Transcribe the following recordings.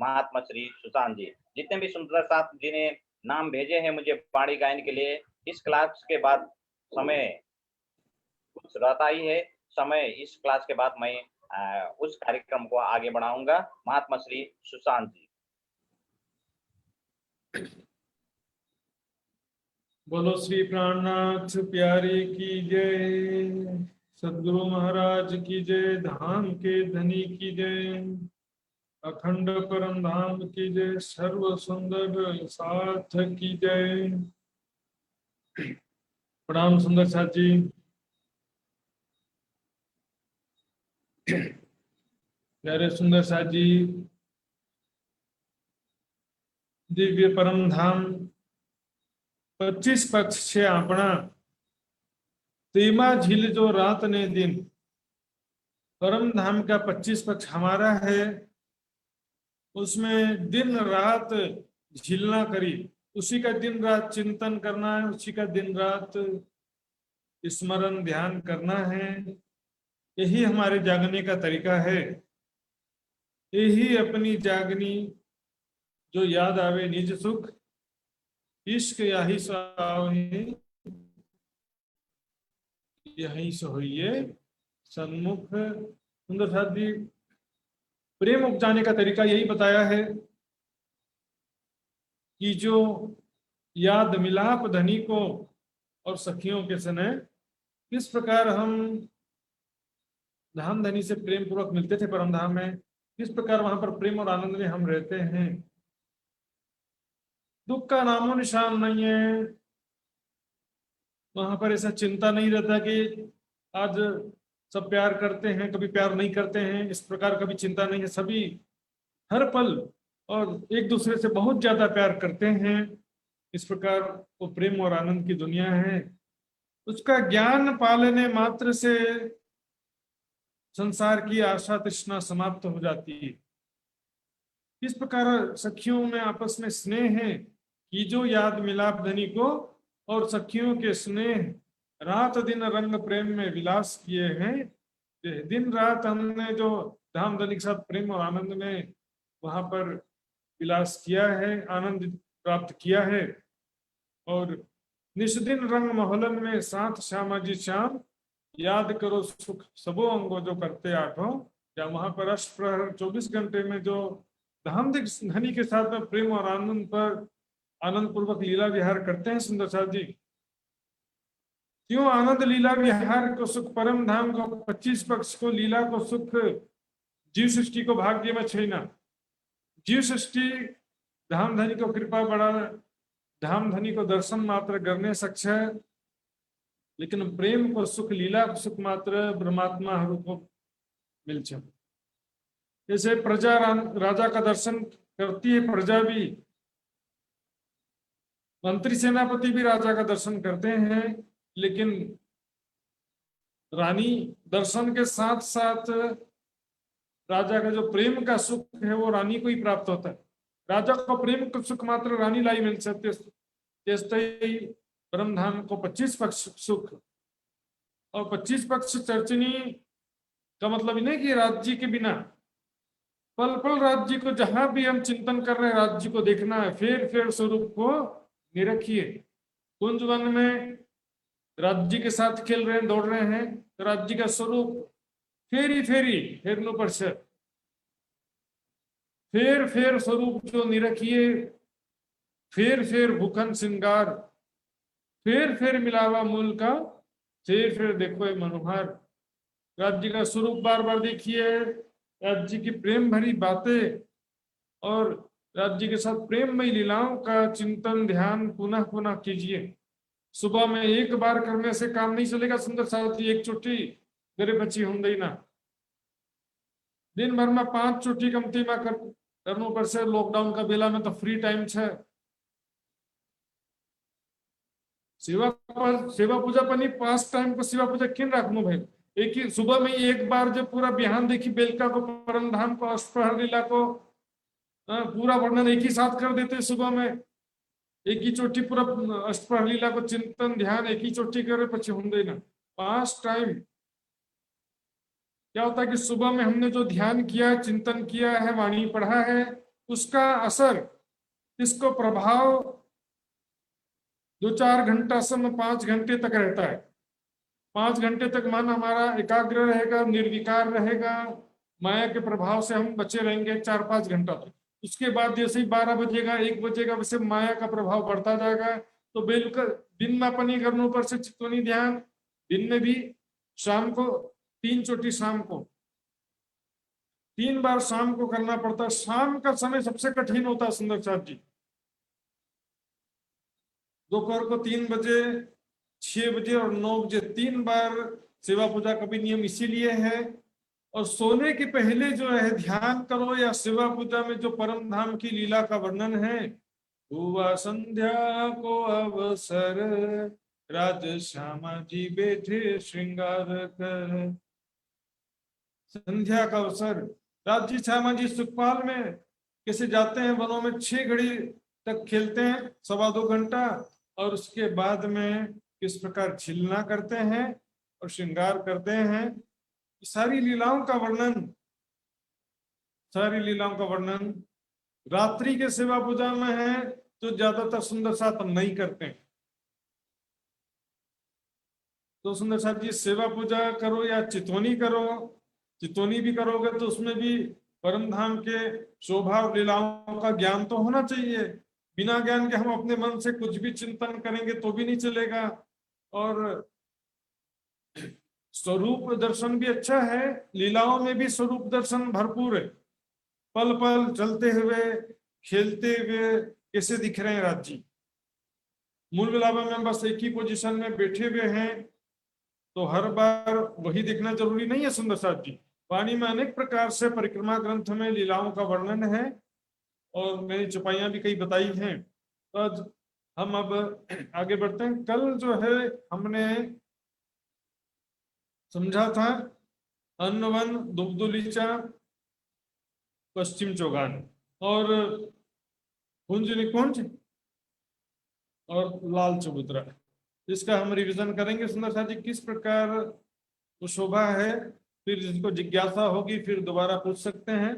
महात्मा श्री सुशांत जी। जितने भी सुंदर साथ जी ने नाम भेजे हैं मुझे पाड़ी गायन के लिए, इस क्लास के बाद समय कुछ रहता ही है। समय इस क्लास के बाद मैं उस कार्यक्रम को आगे बढ़ाऊंगा। महात्मा श्री सुशांत जी। बोलो श्री प्राणनाथ प्यारे की जय, सदगुरु महाराज की जय, धाम के धनी की जय, अखंड परम धाम की जय, सर्व सुंदर साथ की जय। प्रणाम सुंदर साथ जी। प्यारे सुंदर साथ जी, दिव्य परम धाम 25 पक्ष छे आपना तेमा झील जो रात ने दिन, परम धाम का 25 पक्ष हमारा है। उसमें दिन रात झीलना करी, उसी का दिन रात चिंतन करना है, उसी का दिन रात स्मरण ध्यान करना है। यही हमारे जागने का तरीका है। यही अपनी जागनी जो याद आवे निज सुख, इश्क यही सावे यही सोइए सन्मुख। सुंदर साथ जी, प्रेम उपजाने का तरीका यही बताया है कि जो याद मिलाप धनी को और सखियों के सने किस प्रकार हम धाम धनी से प्रेम पूर्वक मिलते थे परम धाम में, किस प्रकार वहां पर प्रेम और आनंद में हम रहते हैं। दुख का नामो निशान नहीं है वहां पर। ऐसा चिंता नहीं रहता कि आज सब प्यार करते हैं, कभी प्यार नहीं करते हैं, इस प्रकार कभी चिंता नहीं है। सभी हर पल और एक दूसरे से बहुत ज्यादा प्यार करते हैं। इस प्रकार वो प्रेम और आनंद की दुनिया है। उसका ज्ञान पालने मात्र से संसार की आशा तृष्णा समाप्त हो जाती है। इस प्रकार सखियों में आपस में स्नेह है कि जो याद मिलाप धनी को और सखियों के स्नेह रात दिन रंग प्रेम में विलास किए हैं। दिन रात हमने जो धाम धनी के साथ प्रेम और आनंद में वहां पर विलास किया है, आनंद प्राप्त किया है। और निष्दिन रंग मोहलन में साथ श्यामा जी श्याम, याद करो सुख सबो अंगो जो करते आठों। या वहां पर अष्टप्रहर 24 घंटे में जो धाम धनी के साथ में प्रेम और आनंद पर आनंद पूर्वक लीला विहार करते हैं सुंदर साथ जी, क्यों आनंद लीला विहार को सुख परम धाम को 25 पक्ष को लीला को सुख जीव सृष्टि को भाग्य में छैना। जीव सृष्टि धाम धनी को कृपा बड़ा, धाम धनी को दर्शन मात्र करने सक्ष है, लेकिन प्रेम को सुख लीला को सुख मात्र ब्रह्मात्मा को मिल छे। जैसे प्रजा राजा का दर्शन करती है, प्रजा भी, मंत्री सेनापति भी राजा का दर्शन करते हैं, लेकिन रानी दर्शन के साथ साथ राजा का जो प्रेम का सुख है वो रानी को ही प्राप्त होता है। राजा को प्रेम का सुख मात्र रानी लाई मिल सकते। जैसे परम धाम को 25 पक्ष सुख, और 25 पक्ष चर्चनी का मतलब ही नहीं कि राज्य के बिना पल पल राज्य को जहां भी हम चिंतन कर रहे हैं राज्य को देखना है। फेर स्वरूप को निरखिए। कुंज वन में राज्य के साथ खेल रहे हैं, दौड़ रहे हैं, तो राज्य का स्वरूप फेरनो पर से फेर स्वरूप जो निरखिए। फेर भूखन श्रृंगार, फेर मिलावा मूल का, फेर देखो ये मनोहर। राज्य का स्वरूप बार बार देखिए, राज्य की प्रेम भरी बातें और राज्य के साथ प्रेममय लीलाओं का चिंतन ध्यान पुनः पुनः कीजिए। सुबह में एक बार करने से काम नहीं चलेगा सुंदर साथी। एक चोटी गरे बची होंगे ना, दिन भर में 5 चोटी कमती में करनो पर से। लॉकडाउन का बेला में तो फ्री टाइम है। सेवा पूजा पर नहीं, 5 टाइम को सेवा पूजा किन रखनो भाई। एक ही सुबह में एक बार जब पूरा बिहान देखी बेलका को परम धाम को अष्टप्रहर लीला को पूरा वर्णन एक ही साथ कर देते। सुबह में एक ही चोटी पूरा अष्टप्रहर लीला को चिंतन ध्यान एक ही चोटी करे पीछे होंगे ना 5 टाइम। क्या होता है कि सुबह में हमने जो ध्यान किया, चिंतन किया है, वाणी पढ़ा है, उसका असर, इसको प्रभाव 2-4 घंटा समय 5 घंटे तक रहता है। 5 घंटे तक मन हमारा एकाग्र रहेगा, निर्विकार रहेगा, माया के प्रभाव से हम बचे रहेंगे 4-5 घंटा तक। उसके बाद जैसे ही 12 बजेगा, 1 बजेगा, वैसे माया का प्रभाव बढ़ता जाएगा। तो बिल्कुल दिन में अपन ही करने ऊपर से चित्तवनी ध्यान, दिन में भी, शाम को 3 चोटी, शाम को 3 बार शाम को करना पड़ता है। शाम का समय सबसे कठिन होता है सुंदर साहब जी। दोपहर को 3 बजे, 6 बजे और 9 बजे 3 बार सेवा पूजा का भी नियम इसीलिए है। और सोने के पहले जो है ध्यान करो, या सेवा पूजा में जो परम धाम की लीला का वर्णन है, हुआ संध्या को अवसर, राज श्यामा जी बैठे श्रृंगार कर। संध्या का अवसर, राज जी श्यामा जी सुखपाल में कैसे जाते हैं वनों में, 6 घड़ी तक खेलते हैं, 2.25 घंटा, और उसके बाद में किस प्रकार छिलना करते हैं और श्रृंगार करते हैं। सारी लीलाओं का वर्णन, सारी लीलाओं का वर्णन रात्रि के सेवा पूजा में है, जो ज्यादातर सुंदर साथ हम नहीं करते हैं। तो सुंदर साथ जी सेवा पूजा करो या चितौनी करो, चितौनी भी करोगे तो उसमें भी परम धाम के शोभा और लीलाओं का ज्ञान तो होना चाहिए। बिना ज्ञान के हम अपने मन से कुछ भी चिंतन करेंगे तो भी नहीं चलेगा। और स्वरूप दर्शन भी अच्छा है, लीलाओं में भी स्वरूप दर्शन भरपूर है। पल पल चलते हुए, खेलते हुए कैसे दिख रहे हैं राज जी। मूल विलापा में बस एक ही पोजीशन में बैठे हुए हैं, तो हर बार वही देखना जरूरी नहीं है सुंदर साथ जी। वाणी में अनेक प्रकार से परिक्रमा ग्रंथ में लीलाओं का वर्णन है, और मैंने चौपाइयां भी कई बताई हैं। तो आज हम अब आगे बढ़ते हैं। कल जो है हमने समझा था अन्नवन, दुग्धुलीचा, पश्चिम चौगान और कुंज निकुंज और लाल चबूतरा। इसका हम रिवीजन करेंगे सुंदर साथी, किस प्रकार वो शोभा है। फिर जिसको जिज्ञासा होगी फिर दोबारा पूछ सकते हैं।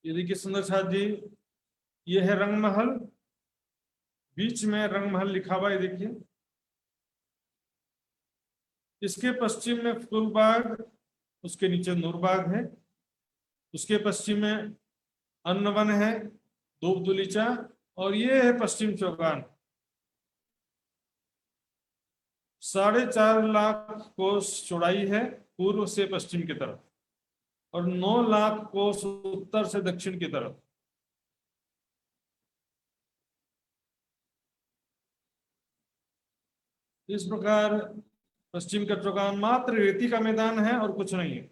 ये देखिए सुंदर साथ जी, ये है रंग महल, बीच में रंग महल लिखा हुआ है, देखिए। इसके पश्चिम में फूलबाग, उसके नीचे नूरबाग है। उसके पश्चिम में अन्नवन है, दूबदुलीचा, और ये है पश्चिम चौगान। 4.5 लाख कोस चौड़ाई है पूर्व से पश्चिम की तरफ, और 9 लाख कोस उत्तर से दक्षिण की तरफ। इस प्रकार पश्चिम का चौगान मात्र रेती का मैदान है और कुछ नहीं है।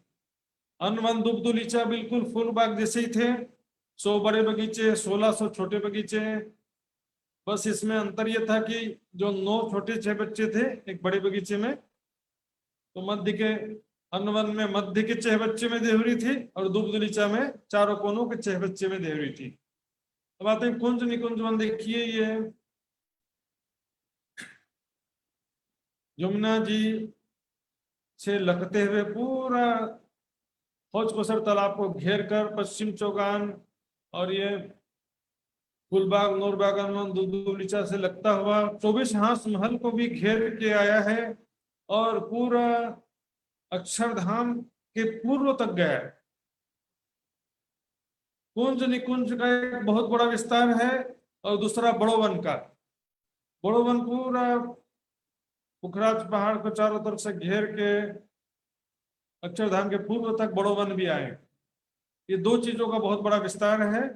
अनवन दुबदुलीचा बिल्कुल फूल बाग जैसे ही थे, 100 बड़े बगीचे, 1600 छोटे बगीचे। बस इसमें अंतर यह था कि जो 9 छोटे 6 बच्चे थे एक बड़े बगीचे में, तो मध्य के अनवन में मध्य के 6 बच्चे में देहरी थी, और दुबदुलीचा में चारों कोनों के 6 बच्चे में देहरी थी। अब आते हैं कुंज निकुंज वन। देखिए ये यमुना जी से लगते हुए पूरा हौज कोसर तालाब को घेर कर पश्चिम चौगान और ये फुलबाग, नूरबाग, दुबदुलीचा से लगता हुआ 24 हांस महल को भी घेर के आया है, और पूरा अक्षरधाम के पूर्व तक गया है। कुंज निकुंज का एक बहुत बड़ा विस्तार है, और दूसरा बड़ोवन का। बड़ोवन पूरा पुखराज पहाड़ को चारों तरफ से घेर के अक्षरधाम के पूर्व तक बड़ोवन भी आए। ये 2 चीजों का बहुत बड़ा विस्तार है।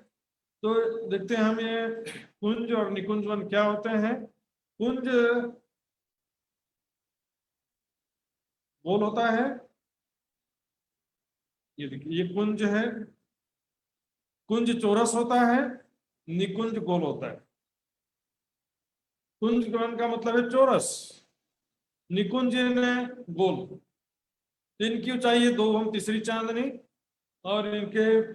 तो देखते हैं हम ये कुंज और निकुंज वन क्या होते हैं। कुंज गोल होता है, ये देखिए ये कुंज है। कुंज चौरस होता है, निकुंज गोल होता है। कुंज वन का मतलब है चौरस, निकुंज में गोल। इनकी ऊंचाई है 2 हम तीसरी चांदनी, और इनके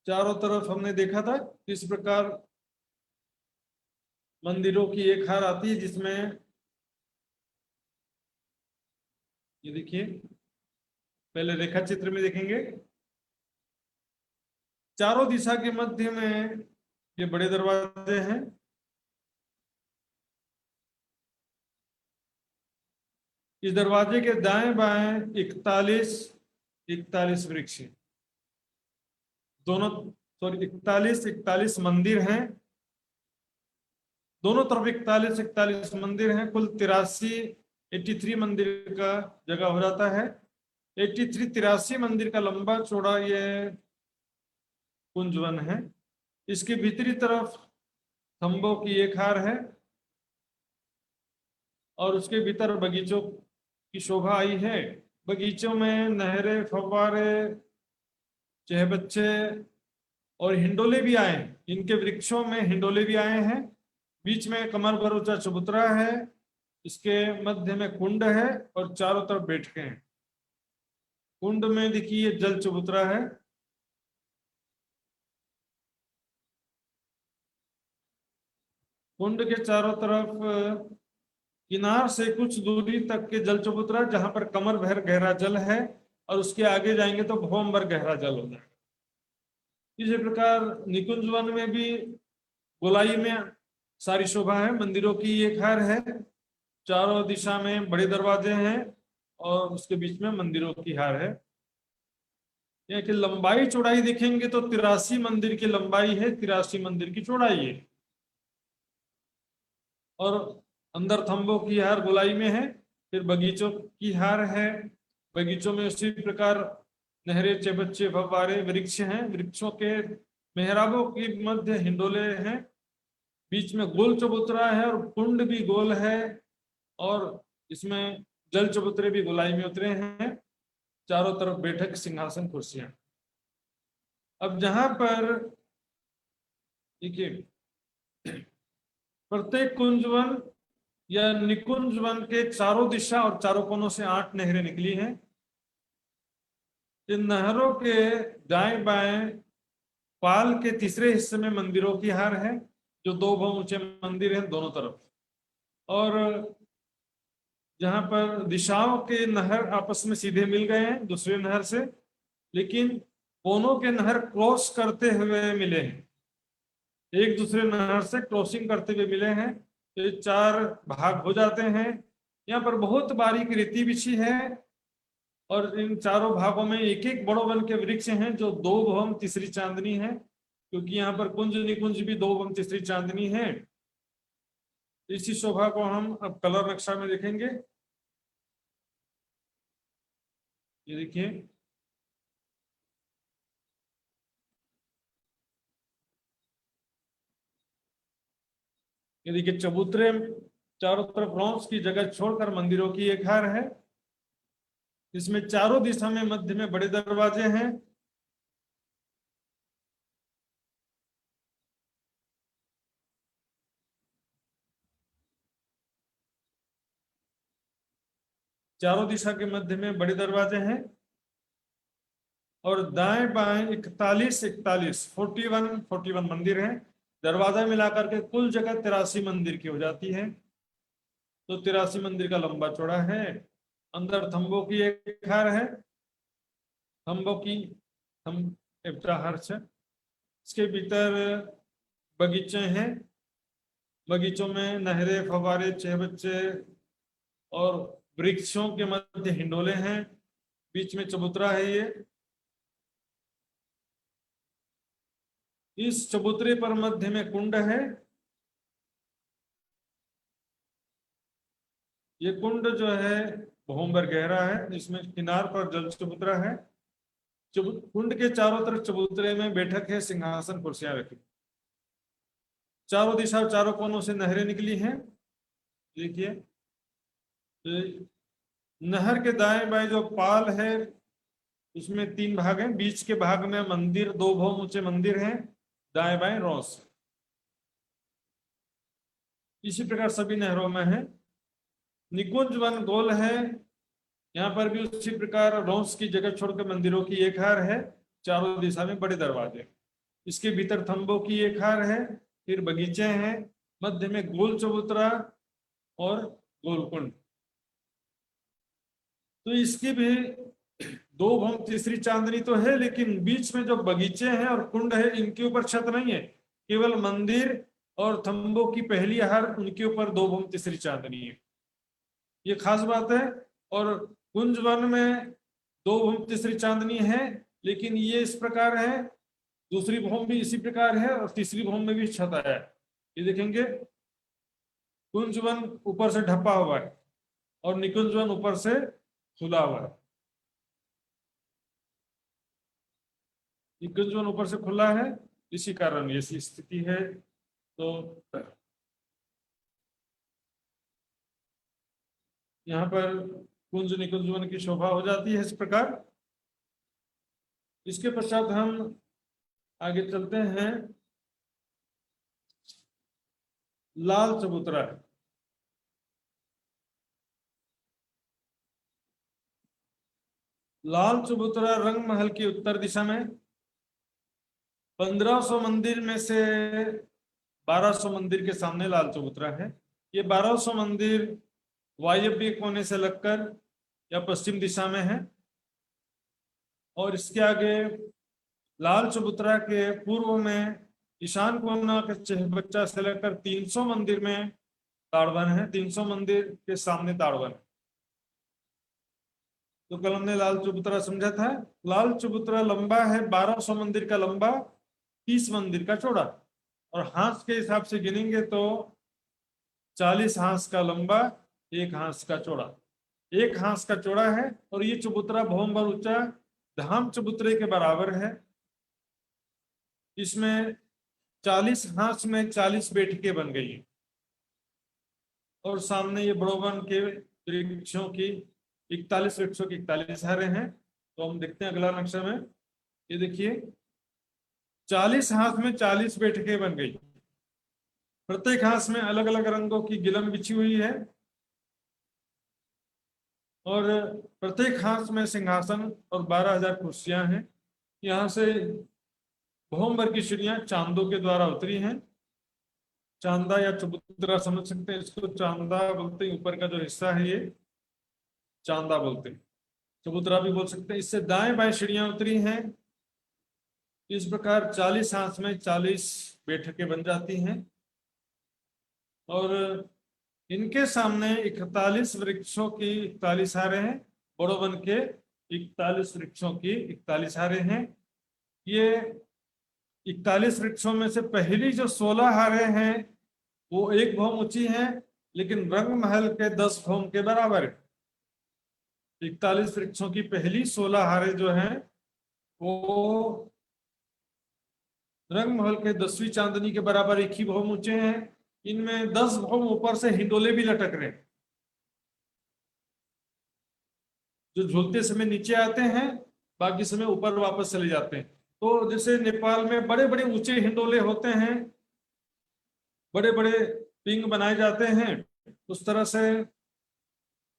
चारों तरफ हमने देखा था इस प्रकार मंदिरों की एक हार आती है, जिसमें ये देखिए, पहले रेखा चित्र में देखेंगे, चारों दिशा के मध्य में ये बड़े दरवाजे हैं। इस दरवाजे के दाएं बाएं 41 वृक्ष हैं। दोनों, सॉरी, 41 मंदिर हैं। दोनों तरफ 41 मंदिर हैं। कुल 83 मंदिर का जगह हो जाता है। 83 मंदिर का लंबा चौड़ा ये कुंजवन है। इसके भीतरी तरफ खंभों की एक हार है और उसके भीतर बगीचों की शोभा आई है। बगीचों में नहरें, फव्वारे, चहबच्चे और हिंडोले भी आए हैं। इनके वृक्षों में हिंडोले भी आए हैं। बीच में कमर भर ऊंचा चबूतरा है। इसके मध्य में कुंड है और चारों तरफ बैठके हैं। कुंड में देखिए जल चबूतरा है। कुंड के चारों तरफ किनार से कुछ दूरी तक के जल चबूतरा, जहां पर कमर भर गहरा जल है, और उसके आगे जाएंगे तो भौम भर गहरा जल होता है। इसी प्रकार निकुंज वन में भी गोलाई में सारी शोभा है। मंदिरों की एक हार है। चारों दिशा में बड़े दरवाजे हैं और उसके बीच में मंदिरों की हार है। यह कि लंबाई चौड़ाई देखेंगे तो 83 मंदिर की लंबाई है, 83 मंदिर की चौड़ाई है। और अंदर थंबों की हार गोलाई में है। फिर बगीचों की हार है। बगीचों में उसी प्रकार नहरें, चबच्चे, फव्वारे, वृक्ष हैं। वृक्षों के मेहराबों के मध्य हिंडोले हैं। बीच में गोल चबूतरा है और कुंड भी गोल है, और इसमें जल चबूतरे भी गोलाई में उतरे हैं। चारों तरफ बैठक, सिंहासन, कुर्सियां। अब जहां पर देखिए, प्रत्येक कुंजवन या निकुंज वन के चारों दिशा और चारों कोनों से 8 नहरें निकली हैं। इन नहरों के दाएं बाएं पाल के तीसरे हिस्से में मंदिरों की हार है, जो 2 बहुत ऊंचे मंदिर हैं दोनों तरफ। और जहां पर दिशाओं के नहर आपस में सीधे मिल गए हैं दूसरे नहर से, लेकिन कोनों के नहर क्रॉस करते हुए मिले हैं, एक दूसरे नहर से क्रॉसिंग करते हुए मिले हैं। तो ये 4 भाग हो जाते हैं। यहाँ पर बहुत बारीक रेती बिछी है और इन चारों भागों में एक एक बड़ो वन के वृक्ष हैं, जो 2 भवन तीसरी चांदनी है, क्योंकि यहाँ पर कुंज निकुंज भी 2 भवन तीसरी चांदनी है। इसी शोभा को हम अब कलर नक्शा में देखेंगे। ये देखिए, ये देखिए चबूतरे चारों तरफ ब्रॉन्ज की जगह छोड़कर मंदिरों की एक हार है। इसमें चारों दिशा में मध्य में बड़े दरवाजे हैं। चारों दिशा के मध्य में बड़े दरवाजे हैं और दाएं बाएं 41 मंदिर हैं। दरवाजा मिलाकर के कुल जगह 83 मंदिर की हो जाती है। तो 83 मंदिर का लंबा चौड़ा है। अंदर थंबों की एक हार है। थंबों की हम हर्ष है। इसके भीतर बगीचे हैं। बगीचों में नहरें, फव्वारे, चहबच्चे और वृक्षों के मध्य हिंडोले हैं। बीच में चबूतरा है। इस चबूतरे पर मध्य में कुंड है। ये कुंड जो है भूमभर गहरा है, इसमें किनार पर जल चबूतरा है। कुंड के चारों तरफ चबूतरे में बैठक है, सिंहासन, कुर्सियां रखी। चारों दिशा और चारों कोनों से नहरें निकली हैं। देखिए, नहर के दाएं बाएं जो पाल है उसमें 3 भाग हैं। बीच के भाग में मंदिर, 2 बहुत ऊंचे मंदिर हैं, दाएं बाएं रोस। इसी प्रकार सभी नहरों में है। निकुंज वन गोल है यहाँ पर भी उसी प्रकार रौंस की जगह छोड़कर मंदिरों की एक हार है, चारों दिशा में बड़े दरवाजे, इसके भीतर थंबों की एक हार है, फिर बगीचे हैं, मध्य में गोल चबूतरा और गोलकुंड। तो इसकी भी दो भौम तीसरी चांदनी तो है, लेकिन बीच में जो बगीचे हैं और कुंड है इनके ऊपर छत नहीं है, केवल मंदिर और थंबों की पहली हार, उनके ऊपर दो भौम तीसरी चांदनी है। ये खास बात है। और कुंज वन में दो भौम तीसरी चांदनी है, लेकिन ये इस प्रकार है, दूसरी भौम भी इसी प्रकार है और तीसरी भौम में भी छत है। ये देखेंगे कुंज वन ऊपर से ढपा हुआ है और निकुंज वन ऊपर से खुला हुआ है। निकुंज वन ऊपर से खुला है, इसी कारण ऐसी स्थिति है। तो यहाँ पर कुंज निकुंज वन की शोभा हो जाती है इस प्रकार। इसके पश्चात हम आगे चलते हैं, लाल चबूतरा। लाल चबूतरा रंग महल की उत्तर दिशा में 1500 मंदिर में से 1200 मंदिर के सामने लाल चबूतरा है। ये 1200 मंदिर वायव्य कोने से लगकर या पश्चिम दिशा में है, और इसके आगे लाल चबूतरा के पूर्व में ईशान कोना के चहबच्चा से लेकर 300 मंदिर में ताड़वन है, 300 मंदिर के सामने ताड़वन है। तो कल हमने लाल चबूतरा समझा था। लाल चबूतरा लंबा है 1200 मंदिर का लंबा, 30 मंदिर का चौड़ा, और हांस के हिसाब से गिनेंगे तो 40 हांस का लंबा, 1 हांस का चौड़ा, 1 हांस का चौड़ा है। और ये चबूतरा भौम भर ऊंचा धाम चबूतरे के बराबर है। इसमें 40 हांस में 40 बैठकें बन गई है, और सामने ये बड़ोवन के वृक्षों की 41 वृक्षों की 41 हारें हैं। तो हम देखते हैं अगला नक्शा में, ये देखिए 40 हाथ में 40 बैठकें बन गई। प्रत्येक हाथ में अलग अलग रंगों की गिलम बिछी हुई है, और प्रत्येक हाथ में सिंहासन और 12,000 कुर्सियां हैं। यहाँ से भौम भर की सीढ़ियां चांदों के द्वारा उतरी हैं। चांदा या चबूतरा समझ सकते हैं इसको, चांदा बोलते हैं, ऊपर का जो हिस्सा है ये चांदा बोलते हैं, चबूतरा भी बोल सकते हैं। इससे दाएं बाएं सीढ़ियां उतरी हैं। इस प्रकार 40 हाथ में 40 बैठकें बन जाती हैं, और इनके सामने 41 वृक्षों की 41 हारें हैं। बड़ो वन के 41 वृक्षों की 41 हारें हैं। ये 41 वृक्षों में से पहली जो 16 हारें हैं वो 1 भौम ऊंची हैं, लेकिन रंग महल के 10 भौम के बराबर है। 41 वृक्षों की पहली 16 हारें जो हैं वो रंग महल के 10वीं चांदनी के बराबर 1 ही भौम ऊंचे हैं। इनमें 10 भौम ऊपर से हिंडोले भी लटक रहे हैं, जो झूलते समय नीचे आते हैं, बाकी समय ऊपर वापस चले जाते हैं। तो जैसे नेपाल में बड़े बड़े ऊंचे हिंडोले होते हैं, बड़े बड़े पिंग बनाए जाते हैं, उस तरह से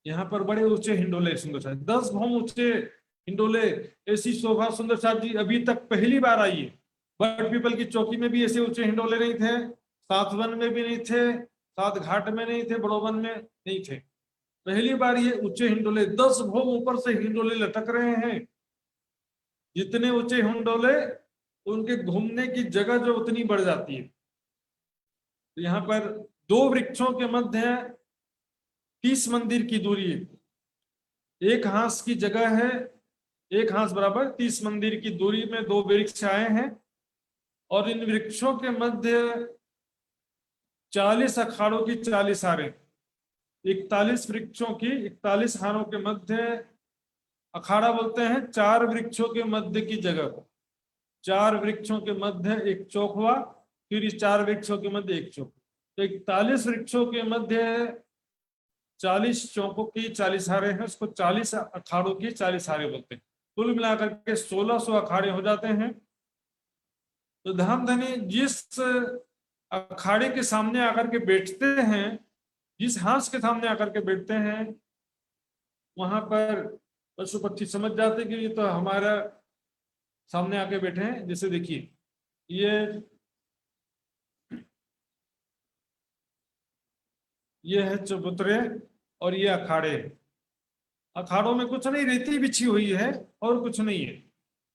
यहाँ पर बड़े ऊंचे हिंडोले सुंदर साथ 10 भौम ऊंचे हिंडोले। ऐसी शोभा सुंदर साथ जी अभी तक पहली बार आई है। बट पीपल की चौकी में भी ऐसे ऊंचे हिंडोले नहीं थे, सातवन में भी नहीं थे, सात घाट में नहीं थे, बड़ोवन में नहीं थे। पहली बार ये ऊंचे हिंडोले 10 भौम ऊपर से हिंडोले लटक रहे हैं। जितने ऊंचे हिंडोले उनके घूमने की जगह जो उतनी बढ़ जाती है। तो यहाँ पर 2 वृक्षों के मध्य 30 मंदिर की दूरी है, 1 हांस की जगह है, 1 हांस बराबर 30 मंदिर की दूरी में 2 वृक्ष आए हैं, और इन वृक्षों के मध्य 40 अखाड़ों की 40 हारें। 41 वृक्षों की 41 हारों के मध्य अखाड़ा बोलते हैं 4 वृक्षों के मध्य की जगह को। 4 वृक्षों के मध्य एक चौक हुआ, फिर इस 4 वृक्षों के मध्य एक चौक। तो 41 वृक्षों के मध्य 40 चौकों की 40 हारें हैं, उसको 40 अखाड़ों की 40 हारें बोलते हैं। कुल मिलाकर के 1600 अखाड़े हो जाते हैं। तो धामधनी जिस अखाड़े के सामने आकर के बैठते हैं, जिस हांस के सामने आकर के बैठते हैं, वहां पर पशु पक्षी समझ जाते कि ये तो हमारा सामने आके बैठे हैं। जैसे देखिए ये है चबूतरे और ये अखाड़े। अखाड़ों में कुछ नहीं, रेती बिछी हुई है और कुछ नहीं है।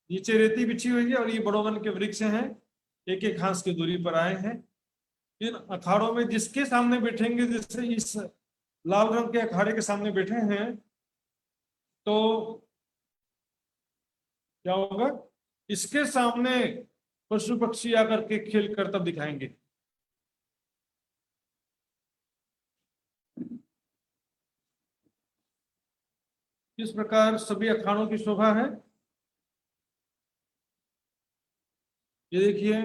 नीचे रेती बिछी हुई है और ये बड़ोवन के वृक्ष हैं, एक एक हाथ की दूरी पर आए हैं। इन अखाड़ों में जिसके सामने बैठेंगे, जैसे इस लाल रंग के अखाड़े के सामने बैठे हैं, तो क्या होगा, इसके सामने पशु पक्षी आकर के खेल करतब दिखाएंगे। इस प्रकार सभी अखाड़ों की शोभा है। ये देखिए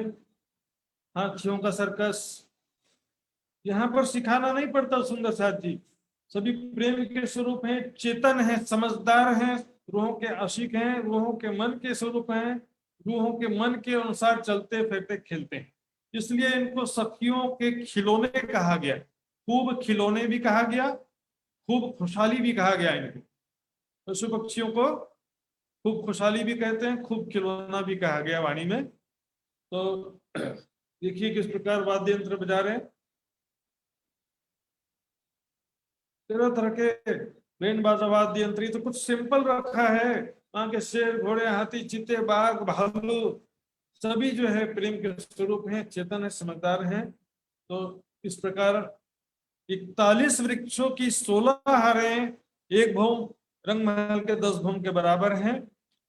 हाथियों का सर्कस। यहाँ पर सिखाना नहीं पड़ता सुंदर साथ जी, सभी प्रेम के स्वरूप हैं, चेतन हैं, समझदार हैं, रूहों के आशिक हैं, रूहों के मन के स्वरूप हैं, रूहों के मन के अनुसार चलते फिरते खेलते हैं। इसलिए इनको सखियों के खिलौने कहा गया, खूब खिलौने भी कहा गया, खूब खुशहाली भी कहा गया। इनको पशु पक्षियों को खूब खुशहाली भी कहते हैं, खूब खिलौना भी कहा गया वाणी में। तो देखिए किस प्रकार वाद्य यंत्र बजा रहे हैं, तरह तरह के बैंड बाजा वाद्य यंत्र। ये तो कुछ सिंपल रखा है, वहां के शेर घोड़े हाथी चीते बाघ भालू सभी जो है प्रेम के स्वरूप हैं, चेतन है, समझदार हैं। तो इस प्रकार 41 वृक्षों की 16 हारें एक भौम रंग महल के 10 भौम के बराबर हैं।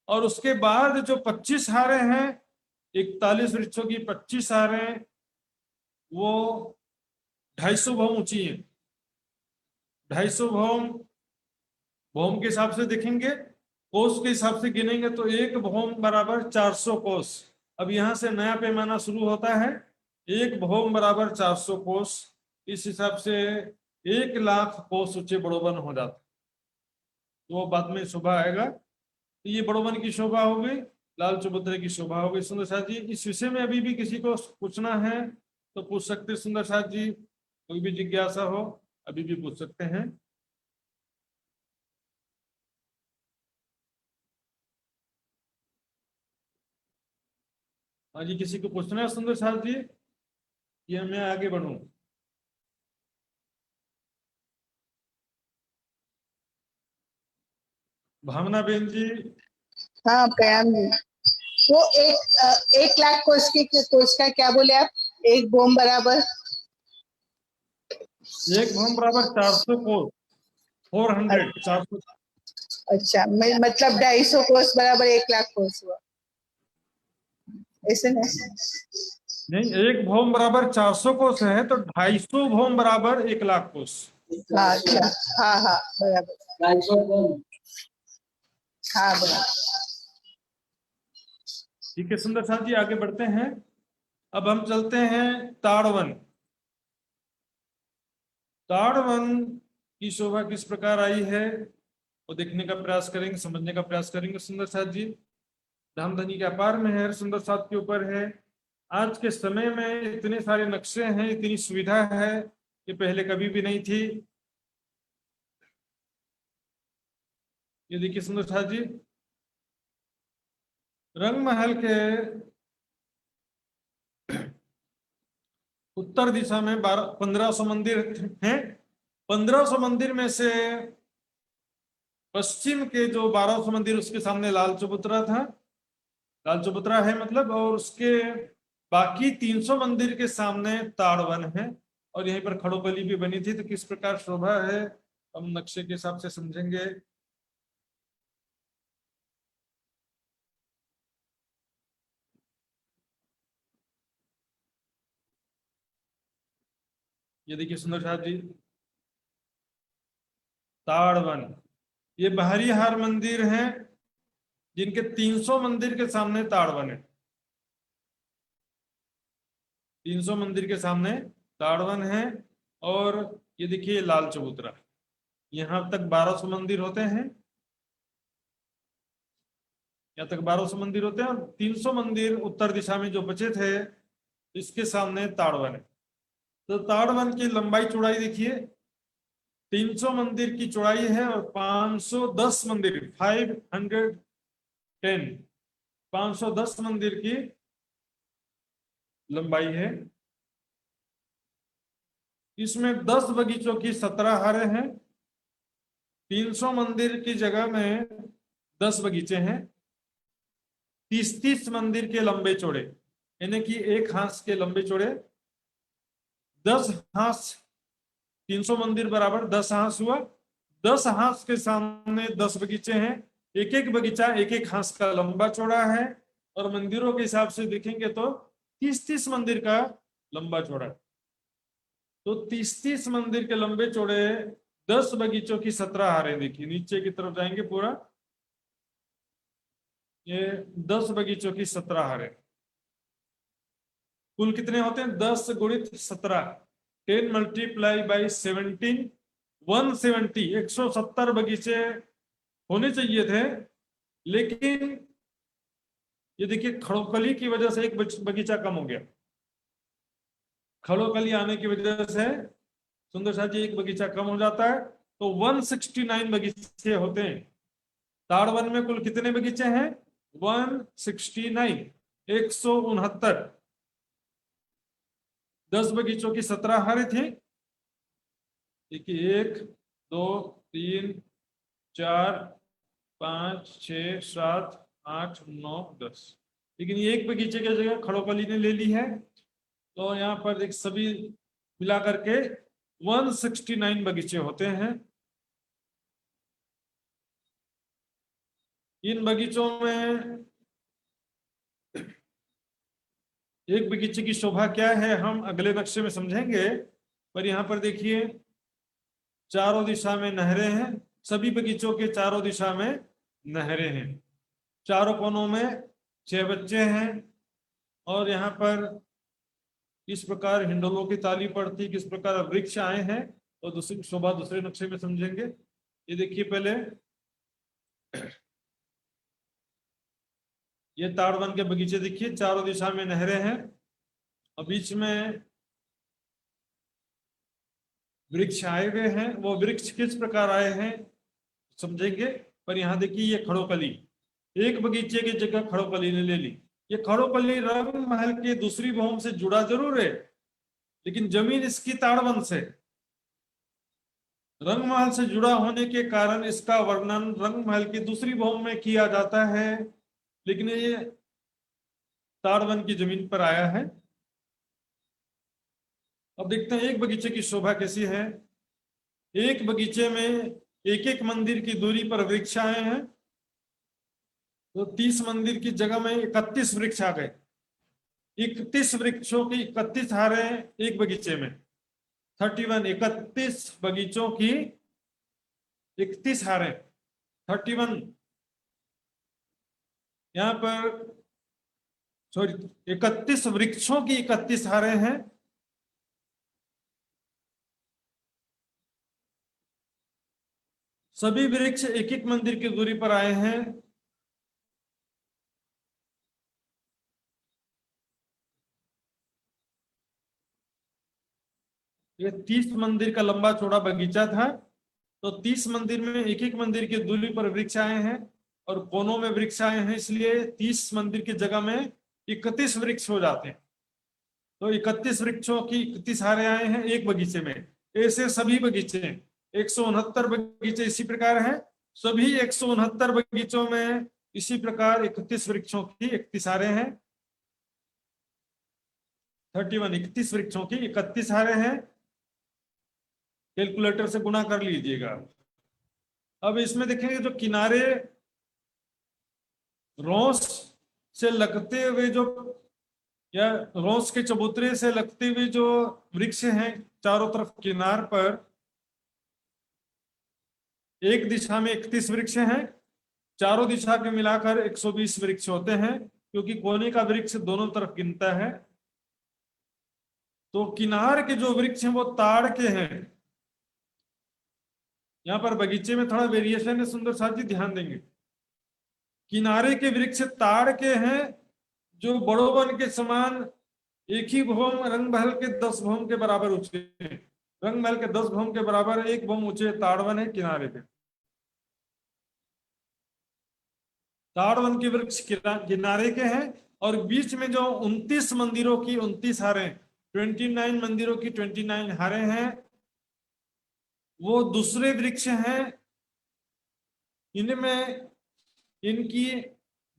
और उसके बाद जो 25 हारें हैं, 41 वृक्षों की 25 हारें वो 250 भौम ऊंची है। 250 भौम, भौम के हिसाब से देखेंगे, कोस के हिसाब से गिनेंगे तो एक भौम बराबर 400 कोस। अब यहां से नया पैमाना शुरू होता है, एक भौम बराबर 400 कोस। इस हिसाब से 1,00,000 कोस ऊंचे बड़ोवन हो जाता, तो वो बाद में शोभा आएगा। तो ये बड़ोवन की शोभा हो गई, लाल चबूतरे की शोभा हो गई। सुंदर साथ जी, इस विषय में अभी भी किसी को पूछना है तो पूछ सकते हैं। सुंदर साथ जी, कोई भी जिज्ञासा हो अभी भी पूछ सकते हैं। हाँ जी, किसी को पूछना है सुंदर साथ जी, ये मैं आगे बढ़ूं? भावना बेन जी। हाँ प्रयाम जी, वो 1,00,000 कोष का क्या बोले आप? एक बोम बराबर एक भौम बराबर 400 कोस, 400 400। अच्छा, मतलब 250 कोष बराबर 1,00,000 कोष हुआ, ऐसे नहीं? नहीं, एक भौम बराबर 400 कोस है तो 250 भौम बराबर 1,00,000 कोस। हाँ अच्छा, हाँ हाँ बराबर, 250 हाँ बराबर। ठीक है सुंदर साथ जी, आगे बढ़ते हैं। अब हम चलते हैं ताड़वन। ताड़वन की शोभा किस प्रकार आई है वो देखने का प्रयास करेंगे, समझने का प्रयास करेंगे। सुंदर साथ जी, धाम धनी के अपार में है, सुंदर साथ के ऊपर है। आज के समय में इतने सारे नक्शे हैं, इतनी सुविधा है, ये पहले कभी भी नहीं थी। ये देखिए सुंदर साथ जी, रंग महल के उत्तर दिशा में 1500 मंदिर हैं। 1500 मंदिर में से पश्चिम के जो 1200 मंदिर, उसके सामने लाल चबूतरा था, लाल चबूतरा है मतलब, और उसके बाकी 300 मंदिर के सामने ताड़वन है। और यहीं पर खड़ोबली भी बनी थी। तो किस प्रकार शोभा है हम नक्शे के हिसाब से समझेंगे। ये देखिए सुंदर साथ जी, ताड़वन, ये बाहरी हार मंदिर हैं जिनके 300 मंदिर के सामने ताड़वन है। 300 मंदिर के सामने ताड़वन है। और ये देखिए लाल चबूतरा, यहाँ तक 1200 मंदिर होते हैं, यहाँ तक 1200 मंदिर होते हैं। और 300 मंदिर उत्तर दिशा में जो बचे थे, इसके सामने ताड़वन है। तो ताड़वन की लंबाई चौड़ाई देखिए, 300 मंदिर की चौड़ाई है और 510 मंदिर 510 मंदिर की लंबाई है। इसमें 10 बगीचों की 17 हारे हैं। 300 मंदिर की जगह में 10 बगीचे हैं। 30-30 मंदिर के लंबे चौड़े, यानी कि एक हाथ के लंबे चौड़े 10 हाथ। 300 मंदिर बराबर 10 हाथ हुआ। 10 हाथ के सामने 10 बगीचे हैं। एक एक बगीचा एक एक हाथ का लंबा चौड़ा है। और मंदिरों के हिसाब से देखेंगे तो 30-30 मंदिर का लंबा चौड़ा है। तो 30-30 मंदिर के लंबे चौड़े 10 बगीचों की 17 हारे। देखिए नीचे की तरफ जाएंगे पूरा, ये 10 बगीचों की 17 हारे। कुल कितने होते हैं? 10 गुणित 17, 10 मल्टीप्लाई बाई 17, 170, 170 बगीचे होने चाहिए थे। लेकिन ये देखिए खड़ोकली की वजह से एक बगीचा कम हो गया। खड़ोकली आने की वजह से सुंदर साथ जी एक बगीचा कम हो जाता है, तो 169 बगीचे होते हैं। ताड़वन में कुल कितने बगीचे हैं? 169, 169। 10 बगीचों की 17 हारे थी। देखिए 1 2 3 4 5 6 7 8 9 10। लेकिन ये एक बगीचे की जगह खड़ोकली ने ले ली है। तो यहाँ पर एक सभी मिला करके 169 बगीचे होते हैं। इन बगीचों में एक बगीचे की शोभा क्या है हम अगले नक्शे में समझेंगे। पर यहाँ पर देखिए चारों दिशा में नहरें हैं। सभी बगीचों के चारों दिशा में नहरें हैं। चारों कोनों में 6 बच्चे हैं। और यहाँ पर किस प्रकार हिंडोलों की ताली पड़ती, किस प्रकार वृक्ष आए हैं, और दूसरी शोभा दूसरे नक्शे में समझेंगे। ये देखिए पहले ये ताड़वन के बगीचे देखिए, चारों दिशा में नहरें हैं और बीच में वृक्ष आए हुए हैं। वो वृक्ष किस प्रकार आए हैं समझेंगे। पर यहाँ देखिए ये खड़ोकली, एक बगीचे की जगह खड़ोकली ने ले ली। ये खड़ोकली रंग महल के दूसरी भूमि से जुड़ा जरूर है, लेकिन जमीन इसकी ताड़वन से, रंग महल से जुड़ा होने के कारण इसका वर्णन रंग महल की दूसरी भूमि में किया जाता है, लेकिन ये ताड़वन की जमीन पर आया है। अब देखते हैं एक बगीचे की शोभा कैसी है। एक बगीचे में एक एक मंदिर की दूरी पर वृक्ष आए हैं। तो 30 मंदिर की जगह में 31 वृक्ष आ गए। 31 वृक्षों की 31 हारे एक बगीचे में 31, 31 बगीचों की 31 हारे 31। यहाँ पर सॉरी 31 वृक्षों की 31 हारे हैं। सभी वृक्ष एक एक मंदिर की दूरी पर आए हैं। ये 30 मंदिर का लंबा चौड़ा बगीचा था। तो 30 मंदिर में एक एक मंदिर की दूरी पर वृक्ष आए हैं और कोनों में वृक्ष आए हैं, इसलिए 30 मंदिर की जगह में 31 वृक्ष हो जाते हैं। तो 31 वृक्षों की 31 हारे आए हैं एक बगीचे में। ऐसे सभी बगीचे 169 बगीचे इसी प्रकार हैं। सभी 169 बगीचों में इसी प्रकार 31 वृक्षों की 31 हारे हैं। 31 वृक्षों की 31 हारे हैं। कैलकुलेटर से गुणा कर लीजिएगा। अब इसमें देखेंगे जो किनारे रोस से लगते हुए जो या रोस के चबूतरे से लगते हुए जो वृक्ष हैं चारों तरफ किनार पर, एक दिशा में 31 वृक्ष हैं। चारों दिशा के मिलाकर 120 वृक्ष होते हैं, क्योंकि कोने का वृक्ष दोनों तरफ गिनता है। तो किनार के जो वृक्ष हैं वो ताड़ के हैं। यहाँ पर बगीचे में थोड़ा वेरिएशन है, सुंदर साथ जी ध्यान देंगे। किनारे के वृक्ष ताड़ के हैं, जो बड़ोवन के समान एक ही भौम रंग महल के 10 भौम के बराबर ऊंचे हैं। रंग महल के 10 भवन के बराबर एक भवन ऊंचे ताड़वन है किनारे पे। ताड़वन के वृक्ष किनारे के हैं और बीच में जो 29 मंदिरों की 29 हारें, 29 मंदिरों की 29 हारें हैं, वो दूसरे वृक्ष हैं। इनमें इनकी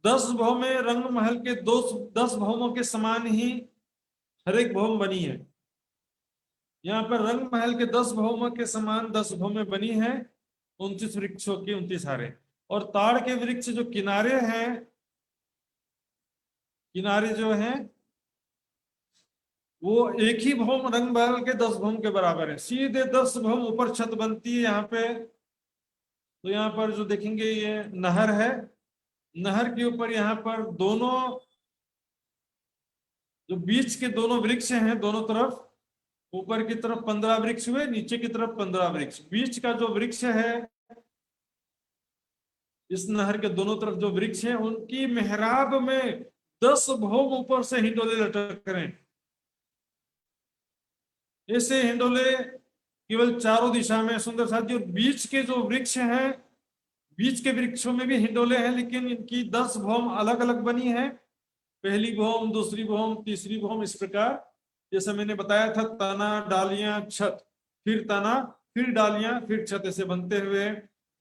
10 भवमें रंग महल के 10 भवनों के समान ही हर एक भवन बनी है। यहाँ पर रंग महल के 10 भवनों के समान 10 भवमें बनी है, 29 वृक्षों की 29 हारें। और ताड़ के वृक्ष जो किनारे हैं, किनारे जो हैं वो एक ही भवन रंग महल के 10 भवन के बराबर है। सीधे 10 भवन ऊपर छत बनती है यहाँ पे। तो यहाँ पर जो देखेंगे ये नहर है, नहर के ऊपर यहाँ पर दोनों जो बीच के दोनों वृक्ष हैं, दोनों तरफ, ऊपर की तरफ 15 वृक्ष हुए, नीचे की तरफ 15 वृक्ष। बीच का जो वृक्ष है, इस नहर के दोनों तरफ जो वृक्ष हैं, उनकी मेहराब में 10 भवन ऊपर से हिंडोले लटक रहे हैं। ऐसे हिंडोले केवल चारों दिशा में सुंदर साथी। और बीच के जो वृक्ष हैं, बीच के वृक्षों में भी हिंडोले हैं, लेकिन इनकी 10 भौम अलग अलग बनी है। पहली भौम, दूसरी भौम, तीसरी भौम, इस प्रकार जैसे मैंने बताया था, तना, डालियां, छत, फिर तना, फिर डालियां, फिर छत, ऐसे बनते हुए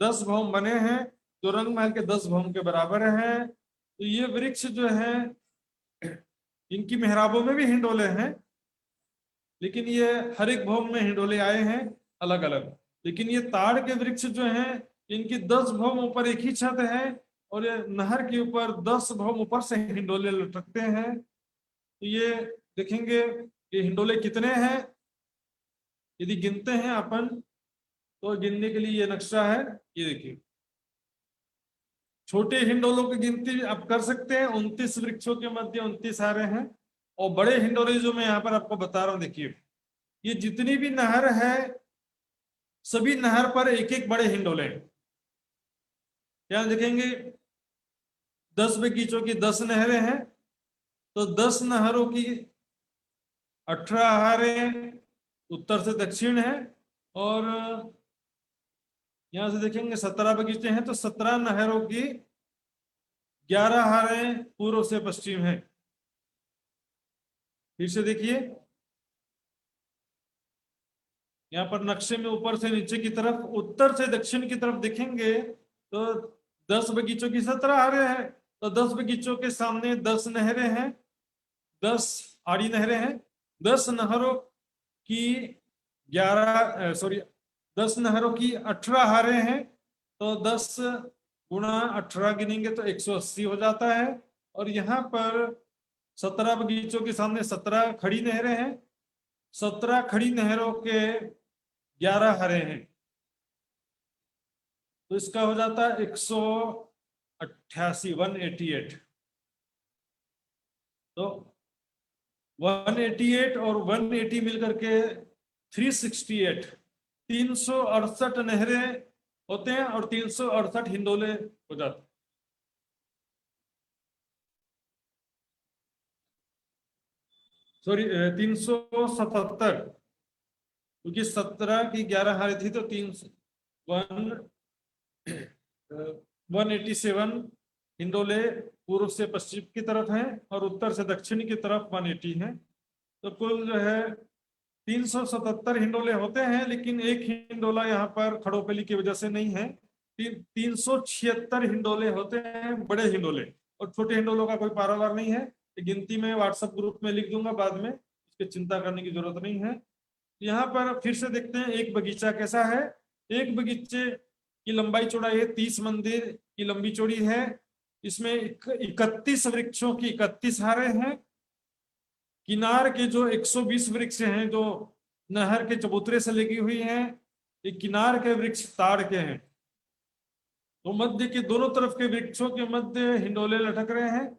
10 भौम बने हैं, जो रंग महल के 10 भौम के बराबर हैं। तो ये वृक्ष जो है, इनकी मेहराबों में भी हिंडोले हैं, लेकिन ये हर एक भौम में हिंडोले आए हैं अलग अलग। लेकिन ये ताड़ के वृक्ष जो हैं, इनकी 10 भौम ऊपर एक ही छत है, और ये नहर के ऊपर 10 भौम ऊपर से हिंडोले लटकते हैं। तो ये देखेंगे ये हिंडोले कितने हैं, यदि गिनते हैं अपन तो गिनने के लिए ये नक्शा है। ये देखिए, छोटे हिंडोलों की गिनती आप कर सकते हैं। 29 वृक्षों के मध्य 29 हारे हैं। और बड़े हिंडोले जो मैं यहाँ पर आपको बता रहा हूँ, देखिए ये जितनी भी नहर है, सभी नहर पर एक एक बड़े हिंडोले हैं। यहाँ देखेंगे 10 बगीचों की 10 नहरें हैं, तो 10 नहरों की 18 हारें उत्तर से दक्षिण है। और यहां से देखेंगे 17 बगीचे हैं, तो 17 नहरों की 11 हारें पूर्व से पश्चिम है। फिर से देखिए, यहाँ पर नक्शे में ऊपर से नीचे की तरफ, उत्तर से दक्षिण की तरफ देखेंगे तो 10 बगीचों की 17 हारें हैं। तो 10 बगीचों के सामने 10 नहरें हैं, 10 आड़ी नहरें हैं। 10 नहरों की 10 नहरों की 18 हारें हैं, तो 10 गुणा 18 गिनेंगे तो 180 हो जाता है। और यहाँ पर 17 बगीचों के सामने 17 खड़ी नहरें हैं, 17 खड़ी नहरों के 11 हारें हैं, तो इसका हो जाता है 188, 188। तो 188 और 180 मिलकर के 368, 368 नहरें होते हैं और 368 हिंडोले हो जाते हैं। सॉरी, 377, क्योंकि 17 की 11 हारे थी, तो 187 हिंडोले पूर्व से पश्चिम की तरफ हैं और उत्तर से दक्षिण की तरफ 180 है। तो कुल जो है 377 हिंडोले होते हैं, लेकिन एक हिंडोला यहाँ पर खड़ोपली की वजह से नहीं है। 376 हिंडोले होते हैं बड़े हिंडोले, और छोटे हिंडोलों का कोई पारावार नहीं है। गिनती में व्हाट्सएप ग्रुप में लिख दूंगा बाद में, इसकी चिंता करने की जरूरत नहीं है। यहाँ पर फिर से देखते हैं एक बगीचा कैसा है। एक बगीचे की लंबाई चौड़ाई है 30 मंदिर की लंबी चौड़ी है। इसमें 31 वृक्षों की 31 हारें हैं। किनार के जो 120 वृक्ष हैं, जो नहर के चबूतरे से लगी हुई हैं, ये किनार के वृक्ष ताड़ के हैं। तो मध्य के दोनों तरफ के वृक्षों के मध्य हिंडोले लटक रहे हैं,